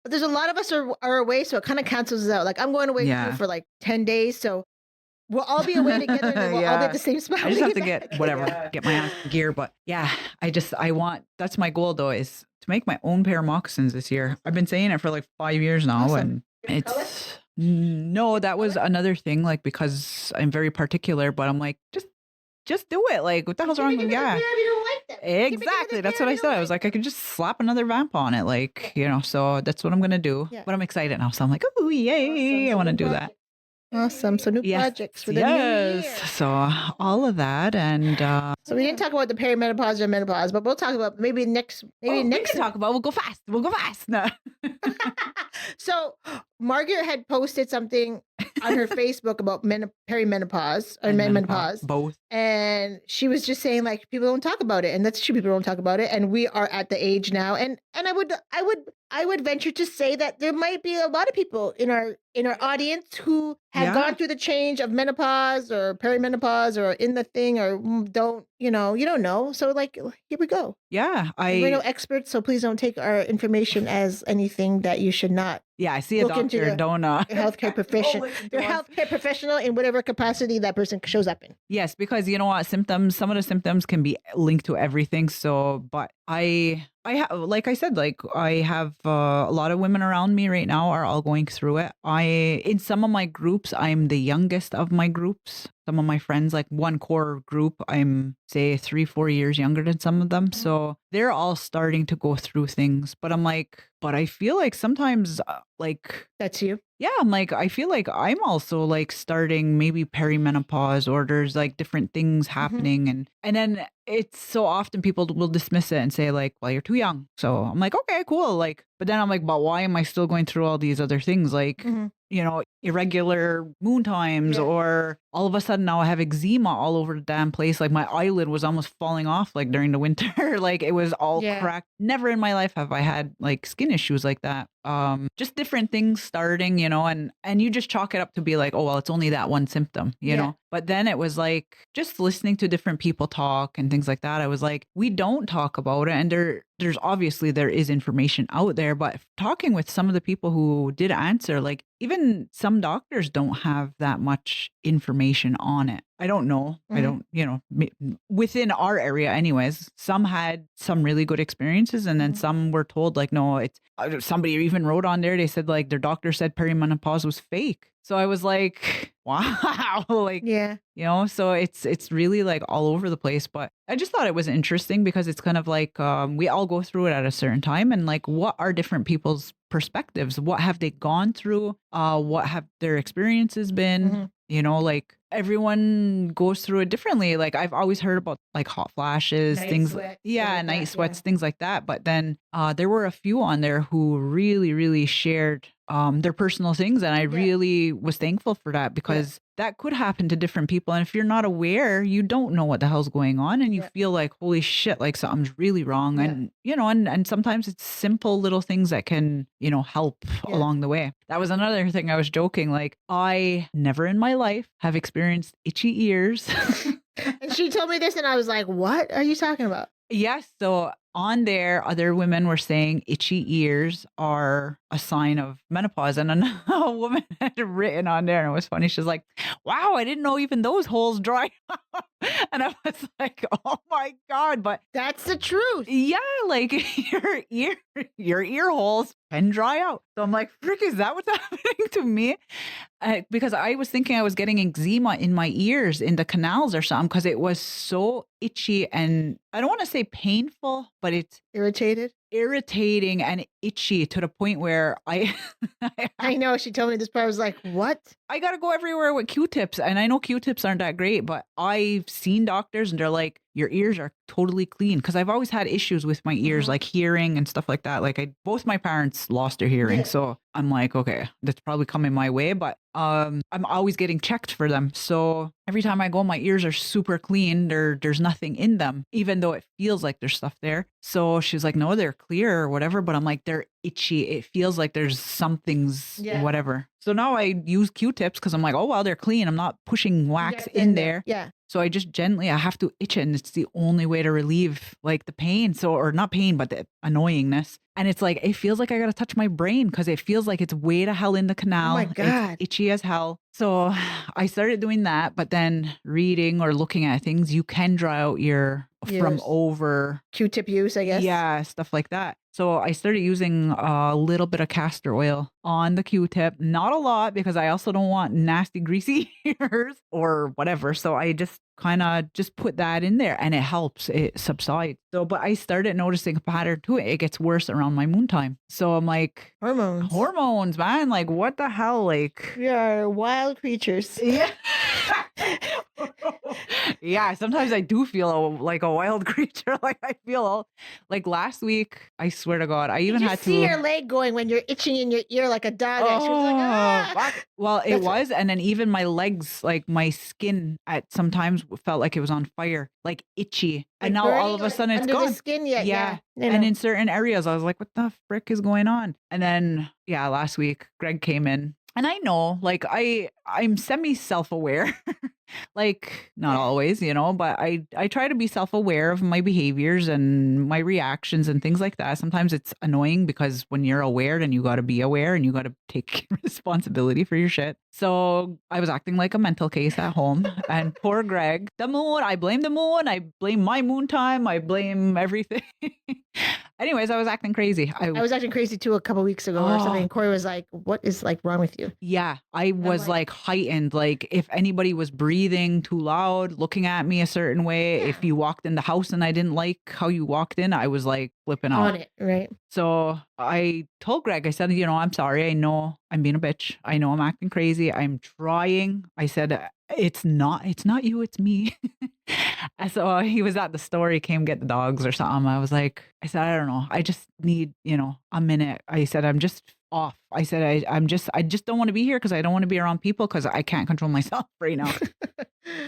But there's a lot of us are away, so it kind of cancels us out. Like I'm going away for 10 days, so we'll all be away together and we'll all be at the same spot. I just have to get get my ass in gear. But that's my goal though, is to make my own pair of moccasins this year. I've been saying it for 5 years now. Awesome. And it's... No, that was another thing, because I'm very particular, but I'm like, just do it. Like, what the hell's wrong with Exactly. That's what I said. I was like, I could just slap another vamp on it, so that's what I'm going to do. Yeah. But I'm excited now. So I'm like, oh, yay. Awesome. I want to do that. Awesome. So new projects for the new year. So all of that. And so we didn't talk about the perimenopause or menopause, but we'll talk about maybe next. We can talk about. We'll go fast. No. So Margaret had posted something on her Facebook about perimenopause or menopause, both, and she was just saying people don't talk about it, and that's true. People don't talk about it, and we are at the age now, and I would venture to say that there might be a lot of people in our audience who have gone through the change of menopause or perimenopause or in the thing or don't, you don't know. So here we go. Yeah. We're no experts, so please don't take our information as anything that you should not. Yeah, I see a doctor. Don't your healthcare professional. Your healthcare professional in whatever capacity that person shows up in. Yes, because you know what, some of the symptoms can be linked to everything. So, but I have, like I said, I have a lot of women around me right now are all going through it. In some of my groups, I'm the youngest of my groups. Some of my friends, one core group, I'm say 3-4 years younger than some of them. So they're all starting to go through things. But I'm but I feel like sometimes that's you. Yeah, I'm I feel like I'm also starting maybe perimenopause, or there's different things happening, and then it's so often people will dismiss it and say well, you're too young. So I'm okay, cool. But then I'm but why am I still going through all these other things irregular moon times, or all of a sudden now I have eczema all over the damn place. My eyelid was almost falling off during the winter. It was all cracked. Never in my life have I had skin issues like that. Just different things starting, and you just chalk it up to be oh, well, it's only that one symptom, you know. But then it was just listening to different people talk and things like that. I was we don't talk about it, and there's obviously there is information out there, but talking with some of the people who did answer, even some doctors don't have that much information on it. I don't know. I don't, within our area anyways, some had some really good experiences, and then some were told no, it's somebody even wrote on there. They said their doctor said perimenopause was fake. So I was wow, so it's really all over the place. But I just thought it was interesting because it's kind of we all go through it at a certain time, and what are different people's perspectives? What have they gone through? What have their experiences been? everyone goes through it differently. Like I've always heard about like hot flashes, Night things, sweats, yeah, like night that, sweats, yeah. things like that. But then there were a few on there who really, really shared their personal things, and I really was thankful for that because that could happen to different people. And if you're not aware, you don't know what the hell's going on, and you feel like, holy shit, like something's really wrong. And and sometimes it's simple little things that can help along the way. That was another thing I was joking. Like I never in my life have experienced itchy ears. And she told me this, and I was like, "What are you talking about?" Yes. So on there, other women were saying itchy ears are a sign of menopause. And a woman had written on there, and it was funny. She's like, wow, I didn't know even those holes dry up. And I was like, oh my God. But that's the truth. Yeah, like your ear holes can dry out. So I'm like, frick, is that what's happening to me? Because I was thinking I was getting eczema in my ears, in the canals or something, because it was so itchy and I don't want to say painful, but it's irritating and itchy to the point where I know she told me this part. I was like, what? I got to go everywhere with Q-tips, and I know Q-tips aren't that great, but I've seen doctors and they're like, your ears are totally clean. Cause I've always had issues with my ears, like hearing and stuff like that. Like both my parents lost their hearing. So I'm like, okay, that's probably coming my way, but I'm always getting checked for them. So every time I go, my ears are super clean. There's nothing in them, even though it feels like there's stuff there. So she's like, no, they're clear or whatever. But I'm like, they're itchy. It feels like there's something's whatever. So now I use Q-tips because I'm like, oh, well, they're clean. I'm not pushing wax in there. Yeah. So I just gently, I have to itch it, and it's the only way to relieve like the pain. So, or not pain, but the annoyingness. And it's like, it feels like I got to touch my brain because it feels like it's way to hell in the canal. Oh my God. It's itchy as hell. So I started doing that, but then reading or looking at things, you can dry out your from over Q-tip use, I guess. Yeah, stuff like that. So I started using a little bit of castor oil on the Q-tip, not a lot because I also don't want nasty greasy ears or whatever. So I just kind of just put that in there and it helps. It subsides. So, but I started noticing a pattern to it. It gets worse around my moon time. So I'm like, hormones, man. Like what the hell? Like we are wild creatures. Yeah. Yeah, sometimes I do feel like a wild creature. Like I feel like last week, I swear to God, I even had to see your leg going when you're itching in your ear like a dog. She was like, ah. Well, it was. And then even my legs, like my skin at sometimes felt like it was on fire, like itchy. Like and now all of a sudden it's under gone. The skin yet. Yeah. And in certain areas, I was like, what the frick is going on? And then, last week, Greg came in. And I know, like, I'm semi self-aware, like not always, but I try to be self-aware of my behaviors and my reactions and things like that. Sometimes it's annoying because when you're aware, then you got to be aware and you got to take responsibility for your shit. So I was acting like a mental case at home and poor Greg, the moon, I blame the moon. I blame my moon time. I blame everything. Anyways, I was acting crazy. I was acting crazy too a couple weeks ago or something. And Corey was like, what is like wrong with you? Yeah, I was like heightened. Like if anybody was breathing too loud, looking at me a certain way, if you walked in the house and I didn't like how you walked in, I was like flipping out. On it, right? So I told Greg, I said, I'm sorry. I know I'm being a bitch. I know I'm acting crazy. I'm trying. I said, it's not you, it's me. And so he was at the store. He came get the dogs or something. I said, I don't know. I just need, a minute. I said, I'm just off. I said, I just don't want to be here because I don't want to be around people because I can't control myself right now.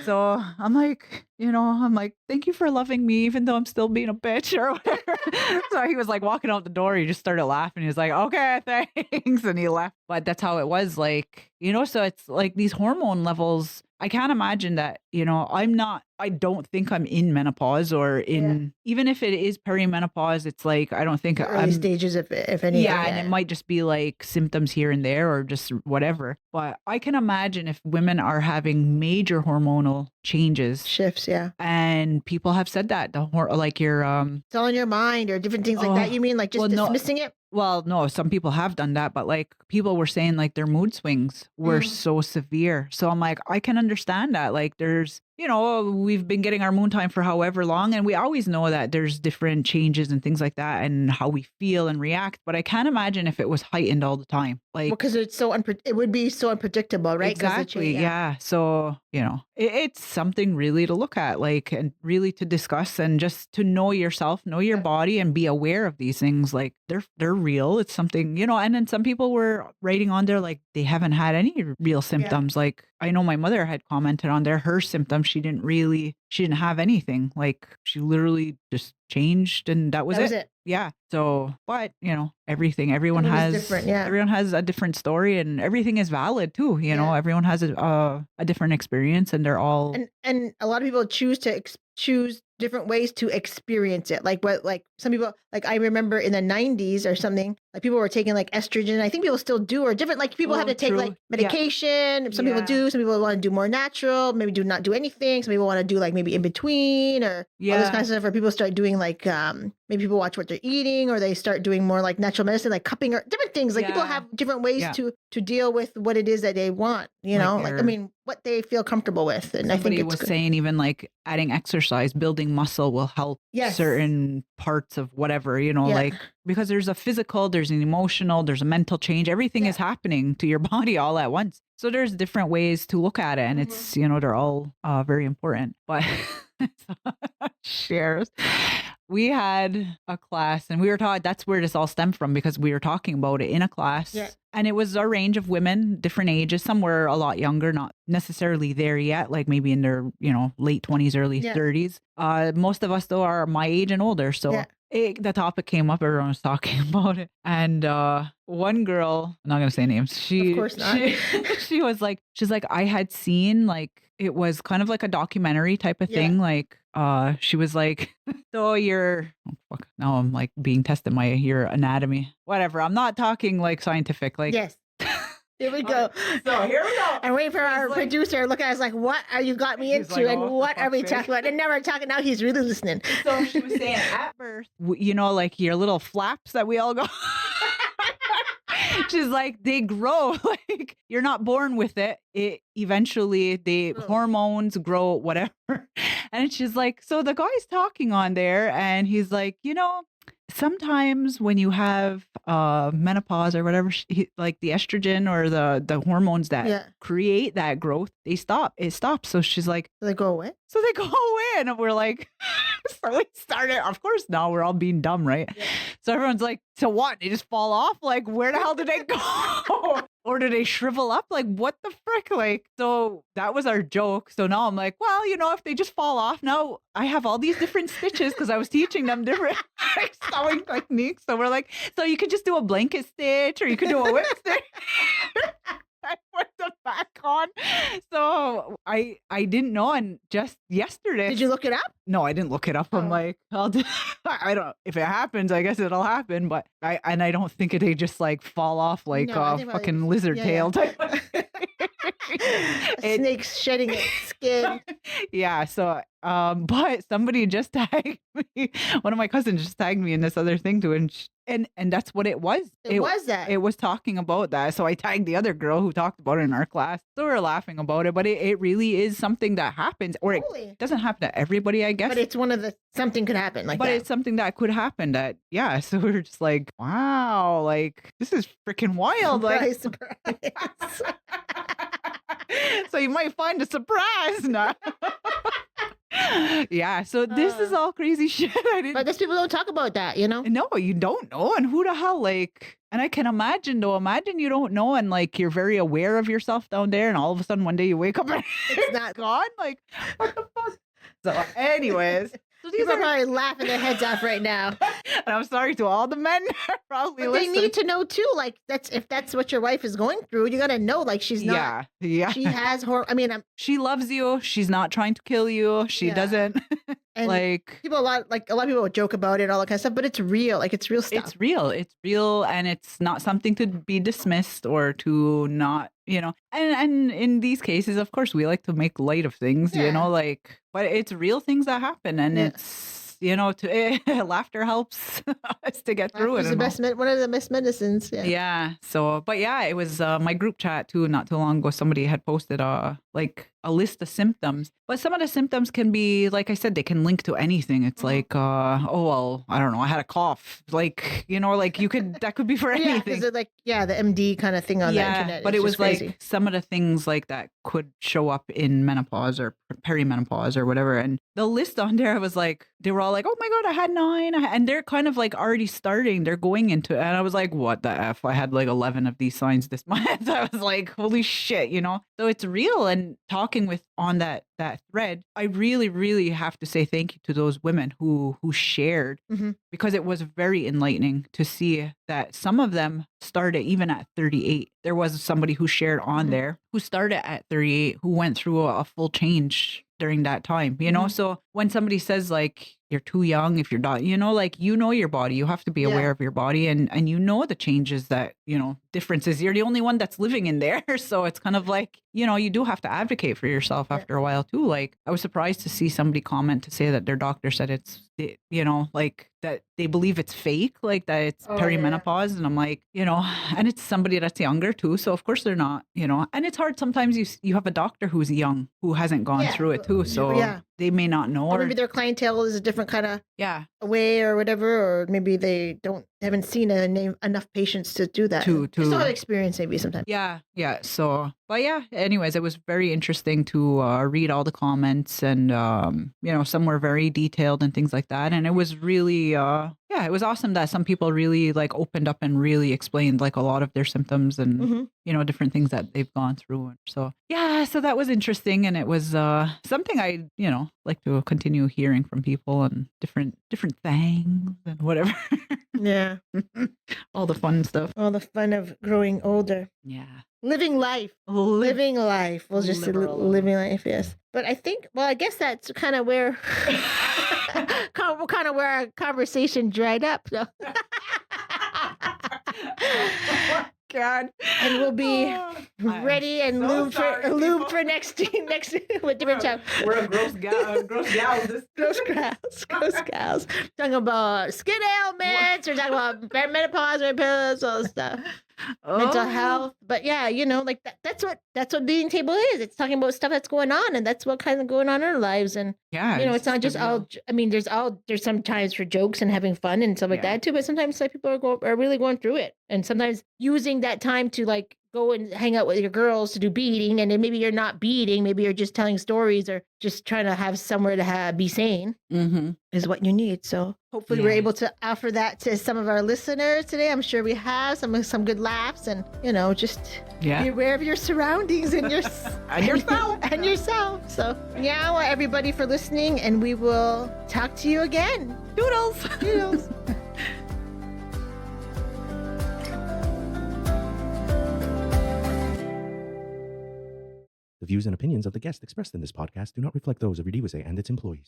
So I'm like, thank you for loving me, even though I'm still being a bitch or whatever. So he was like walking out the door. He just started laughing. He was like, okay, thanks. And he left. But that's how it was like, so it's like these hormone levels. I can't imagine that, I don't think I'm in menopause or even if it is perimenopause, it's like, I don't think early stages, if any. Yeah. And it might just be like symptoms here and there or just whatever. But I can imagine if women are having major hormonal changes, shifts. Yeah. And people have said that like your, it's all in your mind or different things like that. You mean like just dismissing it? Well, no, some people have done that, but like people were saying like their mood swings were so severe. So I'm like, I can understand that. Like there's, we've been getting our moon time for however long, and we always know that there's different changes and things like that and how we feel and react. But I can't imagine if it was heightened all the time. Like, because it's it would be so unpredictable, right? 'Cause the exactly. change- Yeah. So, it's something really to look at, like, and really to discuss and just to know yourself, know your body, and be aware of these things. Like, they're real. It's something, and then some people were writing on there, like, they haven't had any real symptoms. Like, I know my mother had commented on there, her symptoms, she didn't have anything. Like, she literally just changed and that was it. Yeah. So, but everyone has different, everyone has a different story, and everything is valid too. Everyone has a different experience, and they're all and a lot of people choose different ways to experience it. Like some people, like I remember in the 90s or something, like people were taking like estrogen. I think people still do, or different, like people have to take like medication. Some people do, some people want to do more natural, maybe not do anything. Some people want to do like maybe in between or all this kind of stuff, where people start doing like, maybe people watch what they're eating, or they start doing more like natural medicine, like cupping or different things. Like people have different ways to deal with what it is that they want, what they feel comfortable with. And I think it was saying even like adding exercise, building muscle will help certain parts of whatever, like, because there's a physical, there's an emotional, there's a mental change. Everything is happening to your body all at once. So there's different ways to look at it, and it's, they're all very important. But shares. We had a class, and we were taught, that's where this all stemmed from, because we were talking about it in a class. Yeah. And it was a range of women, different ages. Some were a lot younger, not necessarily there yet, like maybe in their, late 20s, early 30s. Most of us, though, are my age and older. So the topic came up, everyone was talking about it. And one girl, I'm not going to say names. Of course not. She was like, I had seen like, it was kind of like a documentary type of thing. Like, she was like, so now I'm like being tested, your anatomy, whatever. I'm not talking like scientific, like. Yes. Here we go. So here we go. I'm waiting for our producer to look at us like, what are you got me into, and what are we talking about? And now we're talking, now he's really listening. So she was saying at birth, like your little flaps that we all go. She's like, they grow, like you're not born with it. It eventually, the hormones grow, whatever. And she's like, so the guy's talking on there, and he's like, sometimes when you have menopause or whatever, like the estrogen or the hormones that create that growth, it stops. So she's like, they go away? So they go away. And we're like, so we started, of course, now we're all being dumb, right? Yeah. So everyone's like, so what? They just fall off? Like, where the hell did they go? Or do they shrivel up? Like, what the frick? Like, so that was our joke. So now I'm like, well, if they just fall off, now I have all these different stitches because I was teaching them different sewing techniques. So we're like, so you could just do a blanket stitch, or you could do a whip stitch. I put them back on. So I didn't know. And just yesterday. Did you look it up? No, I didn't look it up. I'm like, I don't, if it happens, I guess it'll happen. But I don't think they just like fall off like a fucking lizard tail type of thing. Snake's shedding its skin. Yeah. So, but somebody just tagged me. One of my cousins just tagged me in this other thing too. And that's what it was. It was that. It was talking about that. So I tagged the other girl who talked about it in our class. So we were laughing about it, but it really is something that happens, or it doesn't happen to everybody, I guess. But it's one of the, something could happen like that. But it's something that could happen that, so we were just like, wow, like this is freaking wild. Surprise. So you might find a surprise now. Yeah, so this is all crazy shit. But these people don't talk about that, No, you don't know. And who the hell, like, and I can imagine you don't know, and like you're very aware of yourself down there, and all of a sudden one day you wake up and it's not gone. Like, what the fuck? So anyways. So these are probably laughing their heads off right now. And I'm sorry to all the men probably listening. They need to know too, like if that's what your wife is going through, you gotta know, like she's not. Yeah. She has she loves you. She's not trying to kill you. She doesn't. And like a lot of people joke about it, all that kind of stuff, but it's real. Like it's real stuff. It's real, and it's not something to be dismissed or to not. And in these cases, of course, we like to make light of things, but it's real things that happen, and it's, laughter helps us to get through it. It's one of the best medicines. Yeah. So, but it was my group chat too, not too long ago. Somebody had posted a like a list of symptoms. But some of the symptoms can be, like I said, they can link to anything. It's like, oh, well, I don't know, I had a cough. Like, like that could be for Yeah, anything. because the MD kind of thing on the internet. But is it was just crazy. like some of the things like that could show up in menopause or perimenopause or whatever. And the list on there was like, they were all like, oh my God, I had 9. And they're kind of like already starting, they're going into it. And I was like, what the F? I had like 11 of these signs this month. I was like, holy shit, So it's real. And talking with on that thread, I really, really have to say thank you to those women who shared, because it was very enlightening to see that some of them started even at 38. There was somebody who shared on there who started at 38, who went through a full change during that time, So when somebody says like, you're too young if you're not, like, your body, you have to be aware of your body and the changes that, differences. You're the only one that's living in there. So it's kind of like, you do have to advocate for yourself after a while too. Like I was surprised to see somebody comment to say that their doctor said it's, like that they believe it's fake, like that it's perimenopause. And I'm like, and it's somebody that's younger too. So of course they're not, and it's hard. Sometimes you have a doctor who's young, who hasn't gone through it too. So they may not know. Or maybe their clientele is a different kind of way or whatever, or maybe they haven't seen enough patients to do that. Just don't have experience maybe sometimes. Yeah. So, but anyways, it was very interesting to read all the comments and, some were very detailed and things like that. And it was really, it was awesome that some people really like opened up and really explained like a lot of their symptoms and, different things that they've gone through. So, so that was interesting. And it was something I, like to continue hearing from people and different things and whatever. Yeah. All the fun stuff. All the fun of growing older. Yeah. Living life. Living life. We'll just say living life, yes. But I think, I guess that's kind of where our conversation dried up. So. God. And we'll be ready and lube for next with different time. We're a gross gals. Gross gals. Talking about skin ailments. We're talking about menopause, pills, all this stuff. Mental health. But like that's what Beading Table is. It's talking about stuff that's going on, and that's what kind of going on in our lives. And it's not just all. I mean, there's some times for jokes and having fun and stuff like that too. But sometimes like people are really going through it, and sometimes using that time to like go and hang out with your girls to do beading, and then maybe you're not beading, maybe you're just telling stories or just trying to have somewhere to be sane is what you need. So hopefully we're able to offer that to some of our listeners today. I'm sure we have some good laughs and, just be aware of your surroundings and your and yourself. So everybody for listening, and we will talk to you again. Doodles. The views and opinions of the guests expressed in this podcast do not reflect those of Redeewase and its employees.